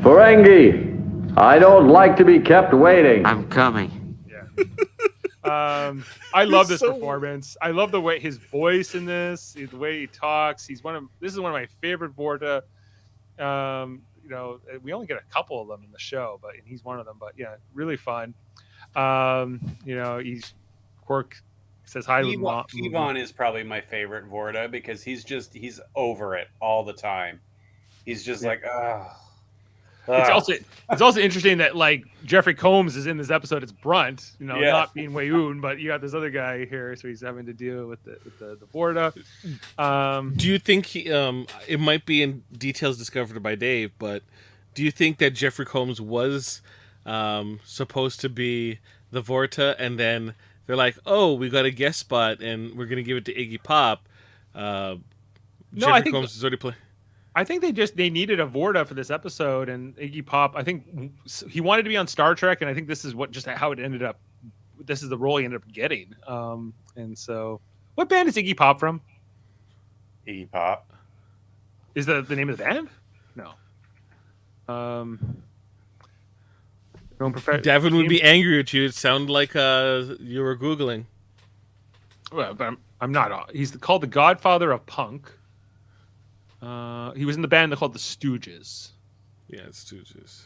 Ferengi, I don't like to be kept waiting. I'm coming. Yeah. I love this performance. I love the way his voice in this, the way he talks. This is one of my favorite Vorta. We only get a couple of them in the show, but he's one of them. But yeah, really fun. He's Quark says hi to Kevon is probably my favorite Vorta because he's over it all the time. He's just like, It's also interesting that like Jeffrey Combs is in this episode. It's Brunt, not being Wayoon, but you got this other guy here, so he's having to deal with the Vorta. Do you think it might be in details discovered by Dave, but do you think that Jeffrey Combs was supposed to be the Vorta, and then they're like, oh, we got a guest spot, and we're gonna give it to Iggy Pop? Jeffrey Combs is already playing. I think they needed a Vorta for this episode, and Iggy Pop, I think he wanted to be on Star Trek, and I think this is how it ended up. This is the role he ended up getting. And so, what band is Iggy Pop from? Iggy Pop is the name of the band? No. Davin would be angry at you. It sounded like you were Googling. Well, but I'm not. He's called the Godfather of Punk. He was in the band called the Stooges. Yeah, it's Stooges.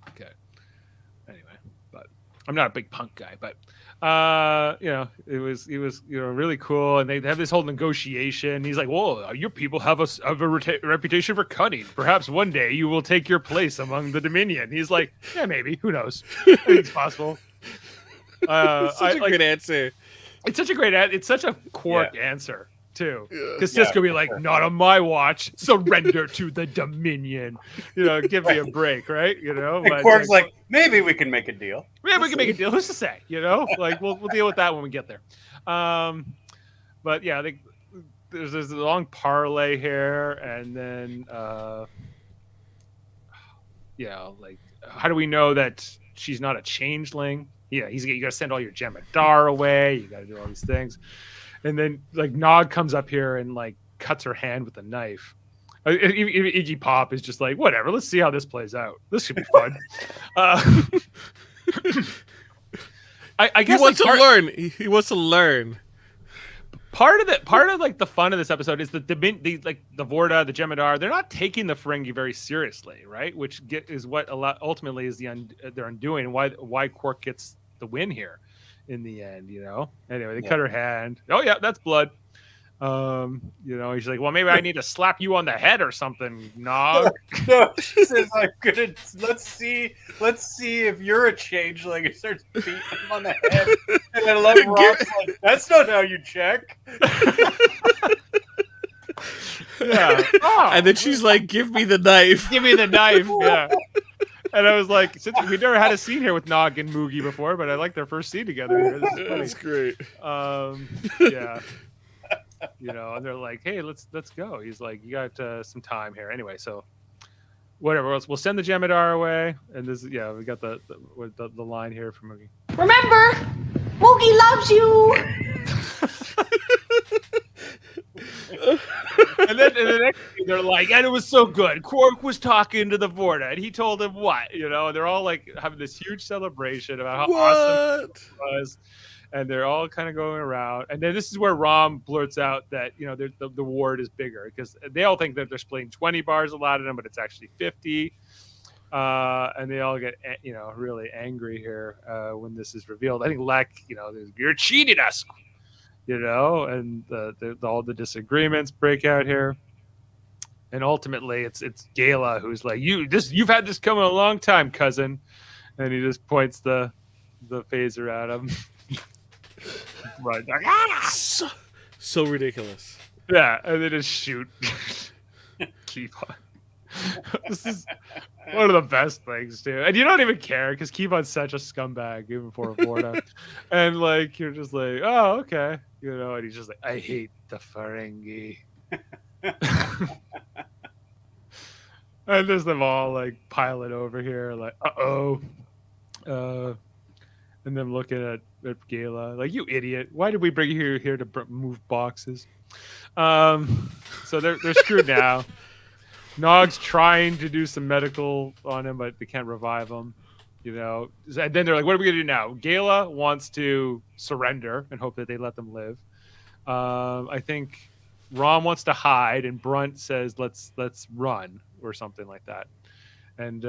Okay. Anyway, but I'm not a big punk guy, but it was really cool, and they have this whole negotiation. He's like, "Whoa, your people have a reputation for cunning. Perhaps one day you will take your place among the Dominion." He's like, "Yeah, maybe. Who knows? I think it's possible." Such a great answer. It's such a Quark answer. Too, because Cisco be like, not on my watch. Surrender to the Dominion. Give me a break, right? And Quark's like, maybe we can make a deal. Maybe we can make a deal. Who's to say? Like we'll deal with that when we get there. But yeah, I think there's a long parlay here, and then like how do we know that she's not a changeling? Yeah, you got to send all your Jem'Hadar away. You got to do all these things. And then, like, Nog comes up here and, like, cuts her hand with a knife. Iggy Pop is just like, whatever, let's see how this plays out. This should be fun. I guess he wants to learn. He wants to learn. part of like the fun of this episode is that the Vorta, the Jem'Hadar, they're not taking the Ferengi very seriously, right? Which is what ultimately is their undoing, and why Quark gets the win here in the end, you know. Anyway, they cut her hand. Oh yeah, that's blood. You know, he's like, well, maybe I need to slap you on the head or something, Nog. No, she says, I'm gonna let's see if you're a changeling. He starts beating him on the head. And I love Rob's like, that's not how you check. Yeah. Oh. And then she's like, give me the knife. Give me the knife. Yeah. And I was like, since we never had a scene here with Nog and Moogie before, but I like their first scene together here. That's great. Yeah. You know, and they're like, hey, let's go. He's like, you got some time here. Anyway, so whatever. We'll send the Jem'Hadar away. And this, yeah, we got the line here from Moogie. Remember, Moogie loves you. And then the next thing they're like, and it was so good. Quark was talking to the Vorta, and he told him what, you know, and they're all like having this huge celebration about how awesome it was. And they're all kind of going around. And then this is where Rom blurts out that, you know, the ward is bigger because they all think that they're splitting 20 bars allotted them, but it's actually 50. And they all get, you know, really angry here when this is revealed. I think Lek, you know, you're cheating us, you know, and all the disagreements break out here. And ultimately, it's Gala who's like, you've had this coming a long time, cousin. And he just points the phaser at him. Right. Like, so ridiculous. Yeah, and they just shoot. Keep on. This is one of the best things, too. And you don't even care because Keepon's such a scumbag, even for a Vorta. And like you're just like, oh, okay. You know, and he's just like, I hate the Ferengi. And there's them all like piling over here, like, and them looking at Gala like, you idiot, why did we bring you here to move boxes? So they're screwed now. Nog's trying to do some medical on him, but they can't revive him, you know. And then they're like, what are we gonna do now? Gala wants to surrender and hope that they let them live. I think Rom wants to hide, and Brunt says let's run or something like that. And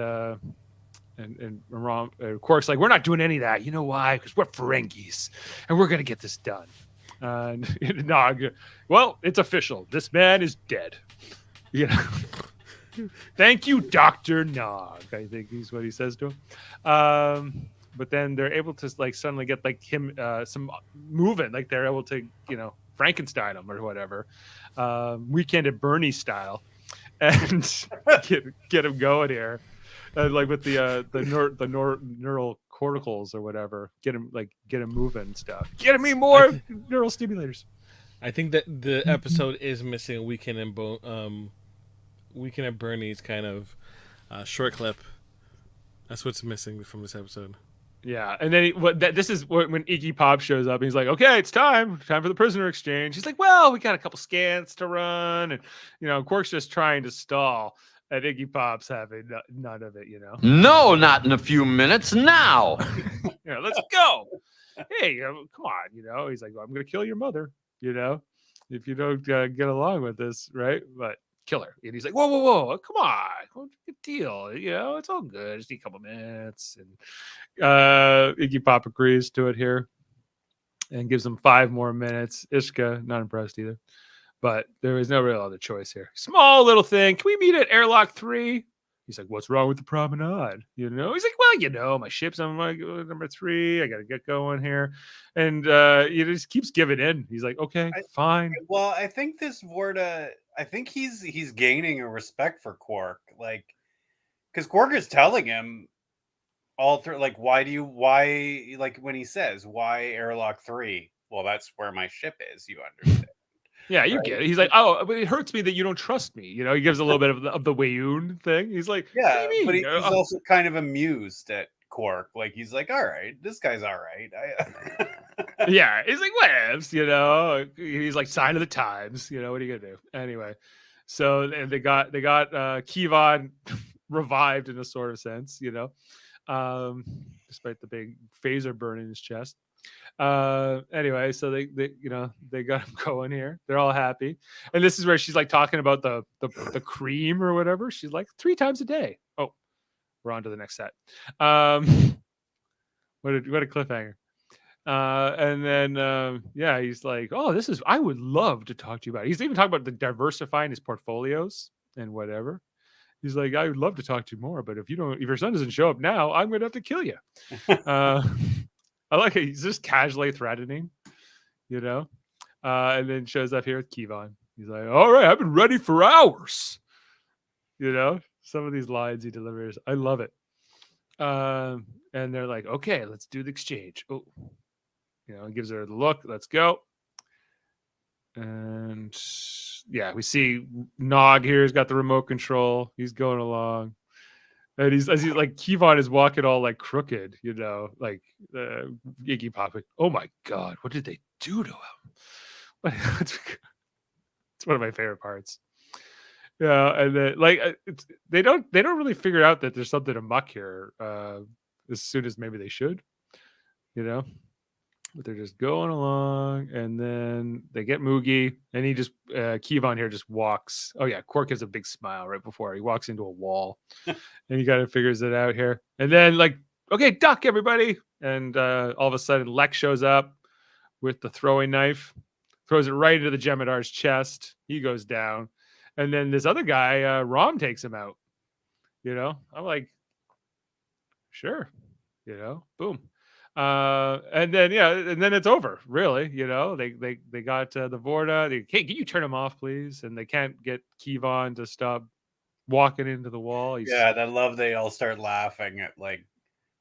Rom, Quark's like, we're not doing any of that. You know why? Because we're Ferengis, and we're gonna get this done. And Nog, well, it's official. This man is dead. You know. Thank you, Dr. Nog, I think is what he says to him. But then they're able to like suddenly get like him some moving, like they're able to, you know, Frankenstein him or whatever, Weekend at Bernie style, and get him going here, like with the neural corticals or whatever, get him moving and stuff. Get me more neural stimulators. I think that the episode is missing Weekend at Bernie's kind of short clip. That's what's missing from this episode. Yeah, and then this is when Iggy Pop shows up. And he's like, "Okay, it's time for the prisoner exchange." He's like, "Well, we got a couple scans to run," and you know, Quark's just trying to stall, and Iggy Pop's having none of it. You know, no, not in a few minutes. Now, yeah, let's go. Hey, come on, you know. He's like, well, "I'm going to kill your mother," you know, if you don't get along with this, right? But kill her. And he's like, whoa, come on, good deal, you know, it's all good, just need a couple minutes. And Iggy Pop agrees to it here and gives him 5 more minutes. Ishka not impressed either, but there was no real other choice here. Small little thing, can we meet at airlock 3? He's like, what's wrong with the promenade? You know, he's like, well, you know, my ship's on number 3. I got to get going here. And he just keeps giving in. He's like, okay, fine. Well, I think this Vorta, I think he's gaining a respect for Quark. Like, because Quark is telling him all through, like, why, like when he says, why airlock 3? Well, that's where my ship is, you understand. Yeah, you get it. He's like, oh, but it hurts me that you don't trust me. You know, he gives a little bit of the Wayoon thing. He's like, yeah, but he's also kind of amused at Quark. Like, he's like, all right, this guy's all right. Yeah, he's like, whatevs, you know. He's like, sign of the times. You know, what are you gonna do? Anyway, so and they got Kevon revived in a sort of sense, you know, despite the big phaser burn in his chest. Anyway, so they they got him going here. They're all happy, and this is where she's like talking about the cream or whatever. She's like 3 times a day. Oh, we're on to the next set. What a cliffhanger. And then yeah, he's like, oh, I would love to talk to you about it. He's even talking about the diversifying his portfolios and whatever. He's like, I would love to talk to you more, but if your son doesn't show up now, I'm gonna have to kill you. I like it. He's just casually threatening, and then shows up here with Kevon. He's like, all right, I've been ready for hours. Some of these lines he delivers, I love it. And they're like, okay, let's do the exchange. Oh, he gives her the look. Let's go. And yeah, we see Nog here. He's got the remote control. He's going along. And he's like, Kevon is walking all like crooked, like Iggy Pop. Like, oh my God, what did they do to him? It's one of my favorite parts. Yeah, and then like they don't really figure out that there's something amuck here as soon as maybe they should, but they're just going along, and then they get Moogie, and he just Kevon here just walks. Oh yeah, Quark has a big smile right before he walks into a wall, and he kind of figures it out here. And then like, okay, duck everybody, and all of a sudden Lex shows up with the throwing knife, throws it right into the Jemedar's chest. He goes down, and then this other guy, Rom, takes him out. I'm like, sure, boom. And then and then it's over. Really, they got the Vorta. Hey, can you turn him off, please? And they can't get Kevon to stop walking into the wall. Yeah, I love they all start laughing at like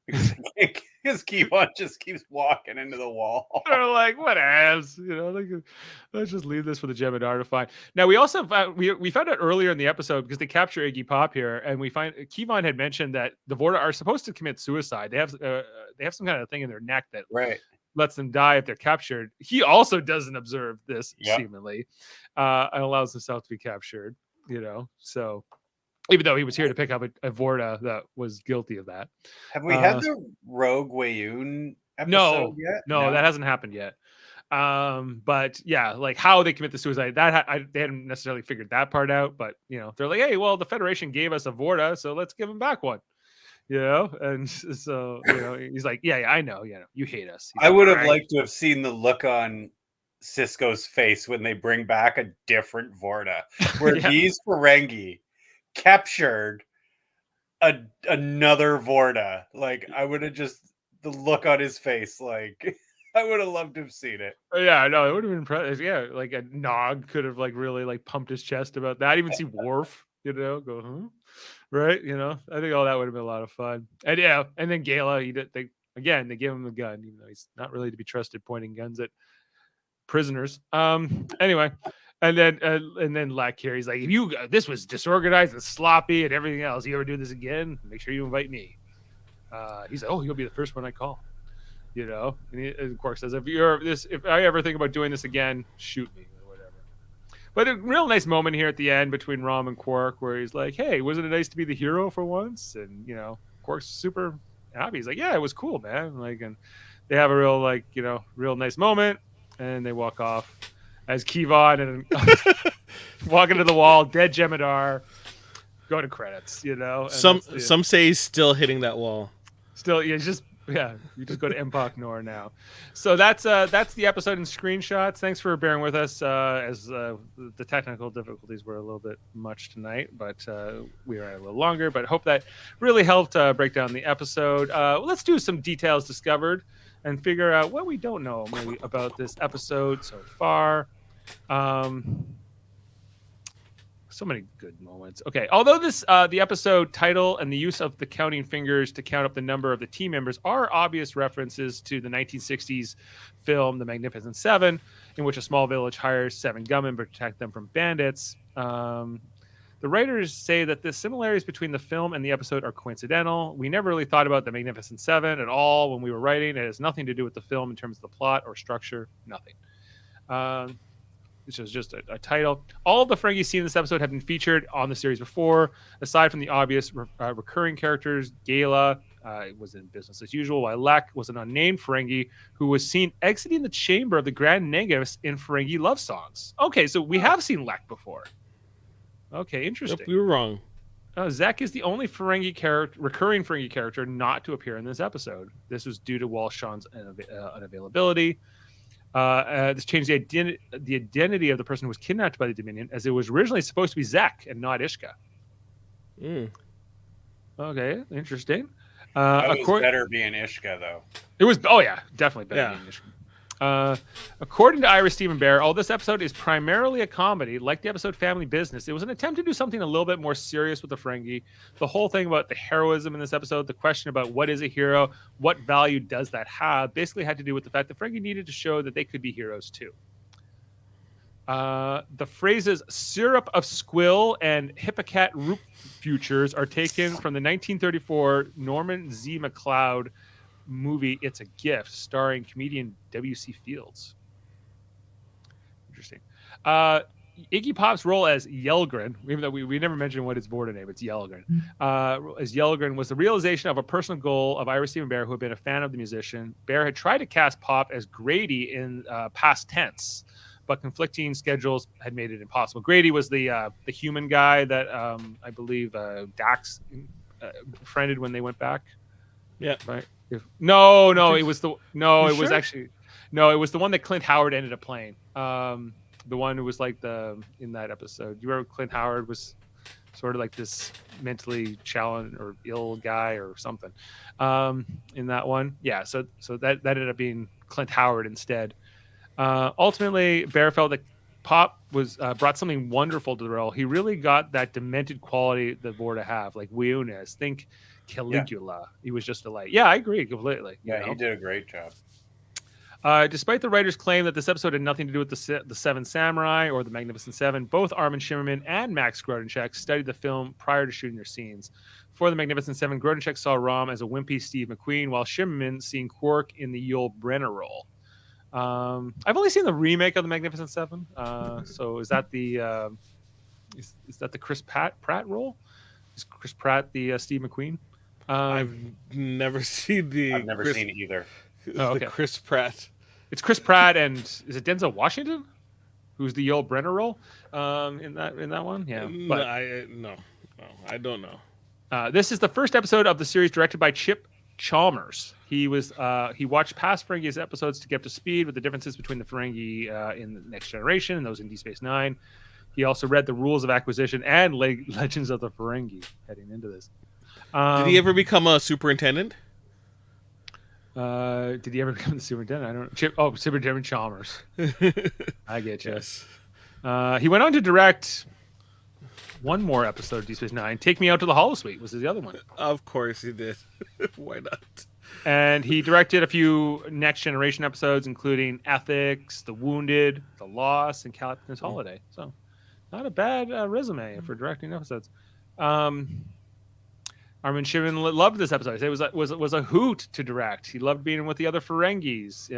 because Kevon just keeps walking into the wall. They're like, what ass? Let's just leave this for the Jem'Hadar to find. Now we also we found out earlier in the episode, because they capture Iggy Pop here, and we find Kevon had mentioned that the Vorta are supposed to commit suicide. They have some kind of thing in their neck that lets them die if they're captured. He also doesn't observe this seemingly, and allows himself to be captured. So. Even though he was here to pick up a Vorta that was guilty of that. Have we had the Rogue Wayoon episode yet? No, that hasn't happened yet. But yeah, like how they commit the suicide, that they hadn't necessarily figured that part out. But they're like, hey, well, the Federation gave us a Vorta, so let's give him back one. And so he's like, yeah, I know, you hate us. I would have liked to have seen the look on Sisko's face when they bring back a different Vorta, where these Ferengi captured another Vorta. Like, I would have just, the look on his face, like I would have loved to have seen it. Yeah, no, it would have been impressive. Yeah, like a Nog could have like really like pumped his chest about that. Even see Worf, go, huh? Right? I think all that would have been a lot of fun. And yeah, and then Gala, they give him the gun, even though he's not really to be trusted pointing guns at prisoners. Anyway. And then Lek here, he's like, if this was disorganized and sloppy and everything else, you ever do this again, make sure you invite me. He's like, oh, you'll be the first one I call. And Quark says, if I ever think about doing this again, shoot me or whatever. But a real nice moment here at the end between Rom and Quark, where he's like, hey, wasn't it nice to be the hero for once? And Quark's super happy. He's like, yeah, it was cool, man. Like, and they have a real real nice moment, and they walk off. As Kevon and walking to the wall, dead Jem'Hadar, go to credits, And some say he's still hitting that wall. Still, you just go to Empok Nor now. So that's the episode in screenshots. Thanks for bearing with us as the technical difficulties were a little bit much tonight, but we were a little longer. But hope that really helped break down the episode. Let's do some details discovered and figure out what we don't know maybe about this episode so far. So many good moments. Okay, although the episode title and the use of the counting fingers to count up the number of the team members are obvious references to the 1960s film The Magnificent Seven, in which a small village hires 7 gunmen to protect them from bandits. The writers say that the similarities between the film and the episode are coincidental. We never really thought about the Magnificent Seven at all when we were writing. It has nothing to do with the film in terms of the plot or structure. Nothing. This is just a title. All of the Ferengi seen in this episode have been featured on the series before, aside from the obvious recurring characters, Gala, was in business as usual, while Lek was an unnamed Ferengi who was seen exiting the chamber of the Grand Negus in Ferengi love songs. Okay, so we have seen Lek before. Okay, interesting. Yep, we were wrong. Zek is the only recurring Ferengi character not to appear in this episode. This was due to Walshon's unavailability. This changed the identity of the person who was kidnapped by the Dominion, as it was originally supposed to be Zek and not Ishka. Okay, interesting. It was better being Ishka, though. It was, oh yeah, definitely better being Ishka. According to Ira Stephen Bear, this episode is primarily a comedy, like the episode Family Business. It was an attempt to do something a little bit more serious with the Ferengi. The whole thing about the heroism in this episode, the question about what is a hero, what value does that have, basically had to do with the fact that Ferengi needed to show that they could be heroes too. The phrases syrup of squill and hippocat root futures are taken from the 1934 Norman Z. MacLeod movie It's a Gift, starring comedian W.C. Fields. Interesting. Iggy Pop's role as Yelgren, even though we never mentioned what his Vorta name, it's Yelgren. As Yelgren was the realization of a personal goal of Ira Stephen Bear, who had been a fan of the musician. Bear had tried to cast Pop as Grady in past tense, but conflicting schedules had made it impossible. Grady was the human guy that I believe Dax befriended when they went back. Yeah. Right. It was the one that Clint Howard ended up playing. The one who was like in that episode. Do you remember Clint Howard was sort of like this mentally challenged or ill guy or something in that one? Yeah. So that ended up being Clint Howard instead. Ultimately, Bear felt that Pop was brought something wonderful to the role. He really got that demented quality that Vorta have, like weirness. Think Caligula. Yeah. He was just a light. Yeah, I agree completely. Yeah, he did a great job. Despite the writers' claim that this episode had nothing to do with the Seven Samurai or the Magnificent Seven, both Armin Shimmerman and Max Grodenchik studied the film prior to shooting their scenes. For the Magnificent Seven, Grodenchik saw Rom as a wimpy Steve McQueen, while Shimmerman seen Quark in the Yul Brynner role. I've only seen the remake of the Magnificent Seven. So is that the is that the Chris Pratt role? Is Chris Pratt the Steve McQueen? I've never seen seen it either. The Chris Pratt. It's Chris Pratt and is it Denzel Washington, who's the Yul Brynner role in that one? Yeah, but no, I don't know. This is the first episode of the series directed by Chip Chalmers. He watched past Ferengi's episodes to get up to speed with the differences between the Ferengi in the Next Generation and those in Deep Space Nine. He also read the Rules of Acquisition and Legends of the Ferengi heading into this. Did he ever become a superintendent? Did he ever become the superintendent? I don't know. Superintendent Chalmers. I get you. Yes. He went on to direct one more episode of Deep Space Nine. Take Me Out to the Holo-suite was the other one. Of course he did. Why not? And he directed a few Next Generation episodes, including Ethics, The Wounded, The Lost, and Captain's Holiday. So, not a bad resume for directing episodes. Armin Shimon loved this episode. He said it was a hoot to direct. He loved being with the other Ferengis.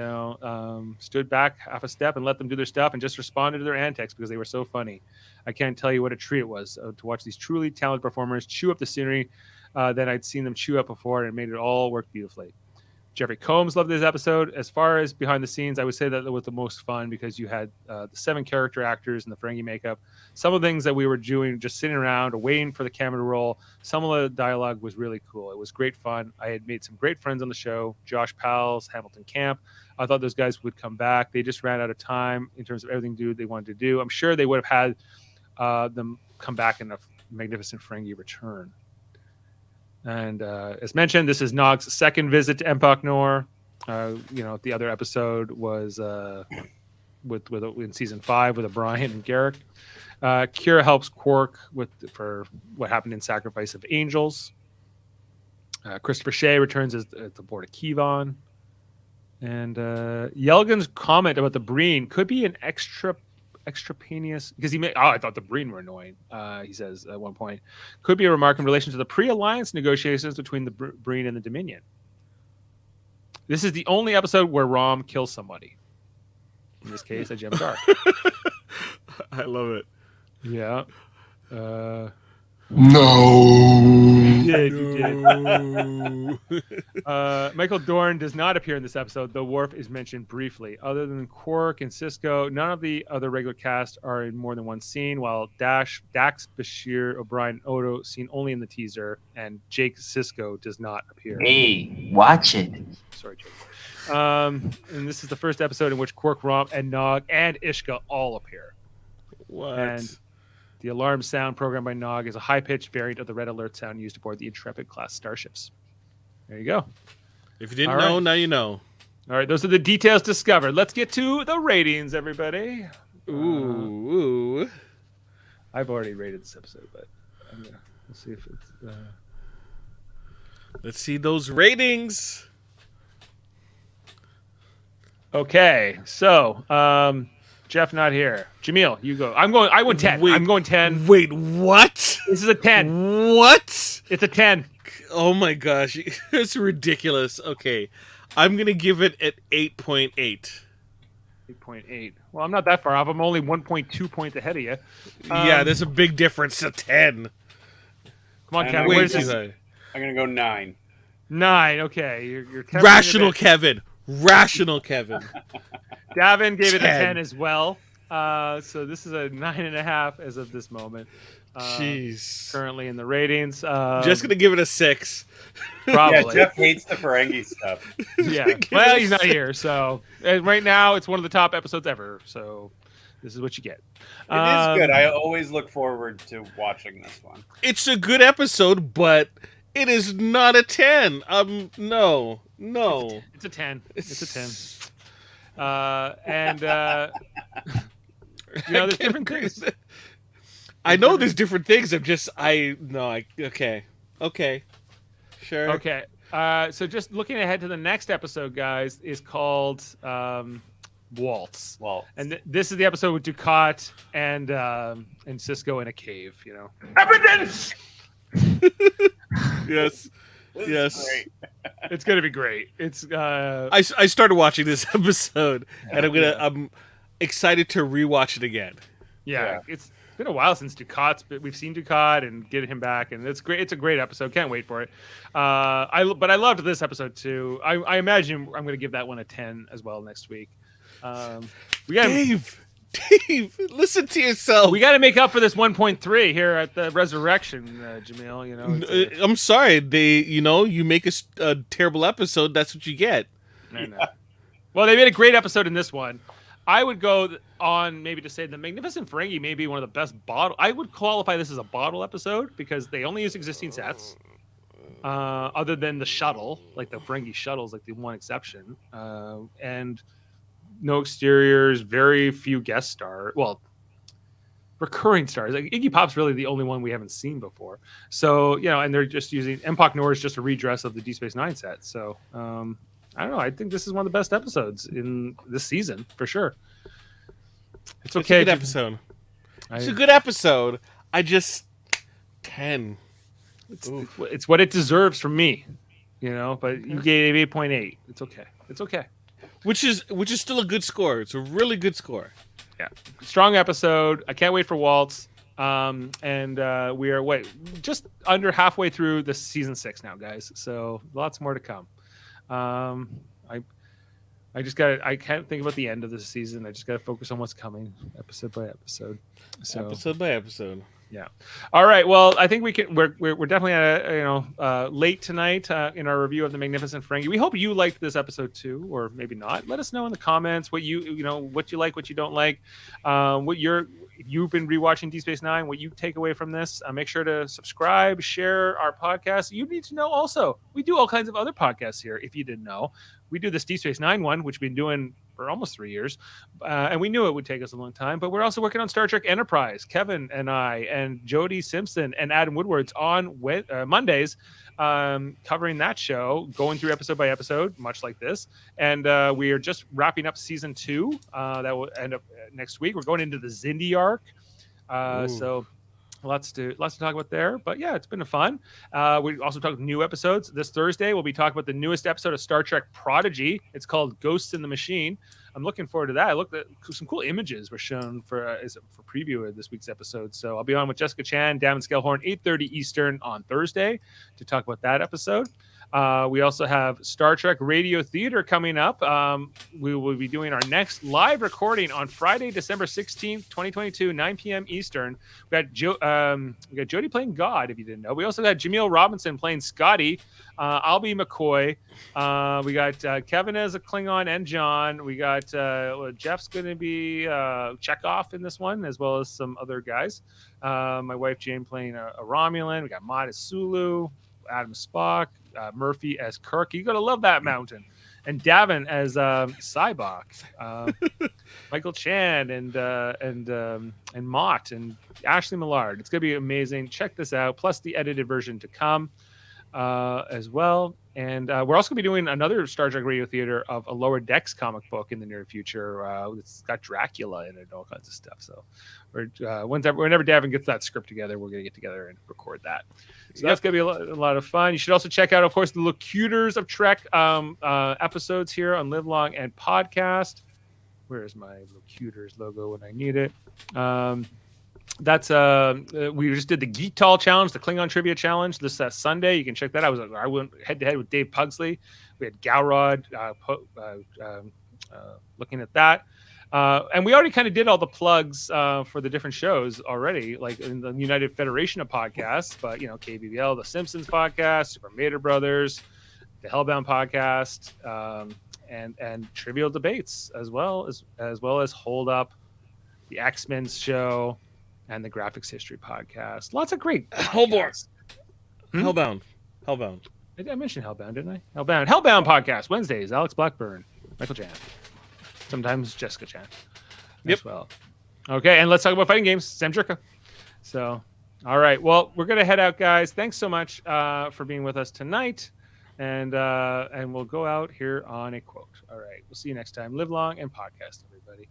Stood back half a step and let them do their stuff, and just responded to their antics because they were so funny. I can't tell you what a treat it was to watch these truly talented performers chew up the scenery that I'd seen them chew up before, and it made it all work beautifully. Jeffrey Combs loved this episode. As far as behind the scenes, I would say that it was the most fun because you had the 7 character actors and the Ferengi makeup. Some of the things that we were doing, just sitting around or waiting for the camera to roll, some of the dialogue was really cool. It was great fun. I had made some great friends on the show. Josh Pals, Hamilton Camp. I thought those guys would come back. They just ran out of time in terms of everything they wanted to do. I'm sure they would have had them come back in a Magnificent Ferengi return. And as mentioned, this is Nog's second visit to Empok Nor. The other episode was in season 5 with O'Brien and Garrick. Kira helps Quark for what happened in Sacrifice of Angels. Christopher Shea returns at the board of Kevon. And Yelgan's comment about the Breen could be an extraneous because I thought the Breen were annoying. He says at one point could be a remark in relation to the pre-alliance negotiations between the Breen and the Dominion. This is the only episode where Rom kills somebody. In this case, a Gem Dark. I love it. Yeah. No. Yeah. did. You did. Michael Dorn does not appear in this episode, though Worf is mentioned briefly. Other than Quark and Cisco, none of the other regular cast are in more than one scene, while Dax, Bashir, O'Brien, Odo seen only in the teaser, and Jake Sisko does not appear. Hey, watch it. Sorry, Jake. And this is the first episode in which Quark, Rom, and Nog and Ishka all appear. What? And the alarm sound programmed by Nog is a high-pitched variant of the red alert sound used aboard the Intrepid-class starships. There you go. If you didn't know, now you know. All right, those are the details discovered. Let's get to the ratings, everybody. Ooh. I've already rated this episode, but we'll see if it's... Let's see those ratings. Okay, so... Jeff not here. Jaemeel, you go. I went 10. Wait, I'm going 10. Wait, what? This is a 10. What? It's a 10. Oh my gosh. It's ridiculous. Okay. I'm going to give it an 8.8. 8.8. Well, I'm not that far off. I'm only 1.2 points ahead of you. Yeah, there's a big difference to 10. Come on, Kevin. Where's this? I'm going to go 9. 9. Okay. You're Rational Kevin. Rational Kevin. Davin gave it a 10 as well. So this is a 9.5 as of this moment. Jeez. Currently in the ratings. Just gonna give it a 6. Probably. Yeah, Jeff hates the Ferengi stuff. Yeah. Well, he's not here, so right now it's one of the top episodes ever. So this is what you get. It is good. I always look forward to watching this one. It's a good episode, but it is not a 10. No. It's a 10. It's a 10. There's different things. I know there's different things. Okay. Sure. Okay. So just looking ahead to the next episode, guys, is called Waltz. And this is the episode with Ducat and Cisco in a cave, Evidence! Yes. It's gonna be great. It's I started watching this episode and I'm excited to rewatch it again. Yeah. It's been a while since we've seen Ducat and get him back, and it's great. It's a great episode. Can't wait for it. But I loved this episode too. I imagine I'm gonna give that one a 10 as well next week. Dave, listen to yourself. We got to make up for this 1.3 here at the Resurrection, Jaemeel. I'm sorry. You make a terrible episode. That's what you get. I know. Well, they made a great episode in this one. I would go on maybe to say the Magnificent Ferengi may be one of the best bottle. I would qualify this as a bottle episode because they only use existing sets, other than the shuttle, like the Ferengi shuttles, like the one exception, and no exteriors, very few guest stars. Well, recurring stars. Like Iggy Pop's really the only one we haven't seen before. So, and they're just using Empok Nor is just a redress of the Deep Space Nine set. So, I don't know. I think this is one of the best episodes in this season for sure. It's okay. It's a good episode. It's a good episode. I just 10. It's what it deserves from me, But you gave 8.8. It's okay. It's okay. Which is still a good score. It's a really good score. Yeah, strong episode. I can't wait for Waltz. And we are just under halfway through the season 6 now, guys. So lots more to come. I can't think about the end of the season. I just got to focus on what's coming, episode by episode. Episode by episode. Yeah. All right. Well, I think we can. We're definitely at late tonight in our review of the Magnificent Ferengi. We hope you liked this episode too, or maybe not. Let us know in the comments what you like, what you don't like, if you've been rewatching Deep Space Nine, what you take away from this. Make sure to subscribe, share our podcast. You need to know also we do all kinds of other podcasts here. If you didn't know, we do this Deep Space Nine one, which we've been doing for almost 3 years, and we knew it would take us a long time, but we're also working on Star Trek Enterprise. Kevin and I and Jody Simpson and Adam Woodward's on Mondays, covering that show, going through episode by episode, much like this. And we are just wrapping up season 2. That will end up next week. We're going into the Xindi arc, so lots to talk about there. But yeah, it's been fun. We also talked new episodes. This Thursday, we'll be talking about the newest episode of Star Trek Prodigy. It's called Ghosts in the Machine. I'm looking forward to that. I looked at some cool images were shown for preview of this week's episode. So I'll be on with Jessica Chan, Davin Scalehorn, 8:30 Eastern on Thursday to talk about that episode. We also have Star Trek Radio Theater coming up. We will be doing our next live recording on Friday, December 16th, 2022, 9 p.m. Eastern. We got Jodie playing God, if you didn't know. We also got Jaemeel Robinson playing Scotty. I'll be McCoy. We got Kevin as a Klingon and John. We got Jeff's going to be Chekhov in this one, as well as some other guys. My wife Jane playing a Romulan. We got Maud as Sulu, Adam Spock, Murphy as Kirk. You gotta love that mountain, and Davin as Cybok, Michael Chan and Mott and Ashley Millard. It's gonna be amazing. Check this out. Plus the edited version to come as well. And we're also gonna be doing another Star Trek Radio Theater of a Lower Decks comic book in the near future. It's got Dracula in it and all kinds of stuff. So whenever Davin gets that script together, we're gonna get together and record that. So that's going to be a lot of fun. You should also check out, of course, the Locutors of Trek episodes here on Live Long and Podcast. Where's my Locutors logo when I need it? We just did the Geek Tall Challenge, the Klingon Trivia Challenge this Sunday. You can check that out. I went head-to-head with Dave Pugsley. We had Galrod looking at that. And we already kind of did all the plugs for the different shows already, like in the United Federation of Podcasts, but KBBL, the Simpsons podcast, Super Mater Brothers, the Hellbound podcast, and Trivial Debates, as well as Hold Up, the X-Men show, and the Graphics History podcast. Lots of great podcasts. Hellbound. I mentioned Hellbound, didn't I? Hellbound podcast Wednesdays. Alex Blackburn, Michael Jan. Sometimes Jessica Chan as well. Okay, and let's talk about fighting games. Sam Jerka. So, all right. Well, we're going to head out, guys. Thanks so much for being with us tonight. And we'll go out here on a quote. All right. We'll see you next time. Live long and podcast, everybody.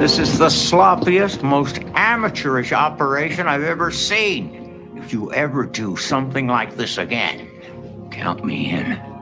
This is the sloppiest, most amateurish operation I've ever seen. If you ever do something like this again, count me in.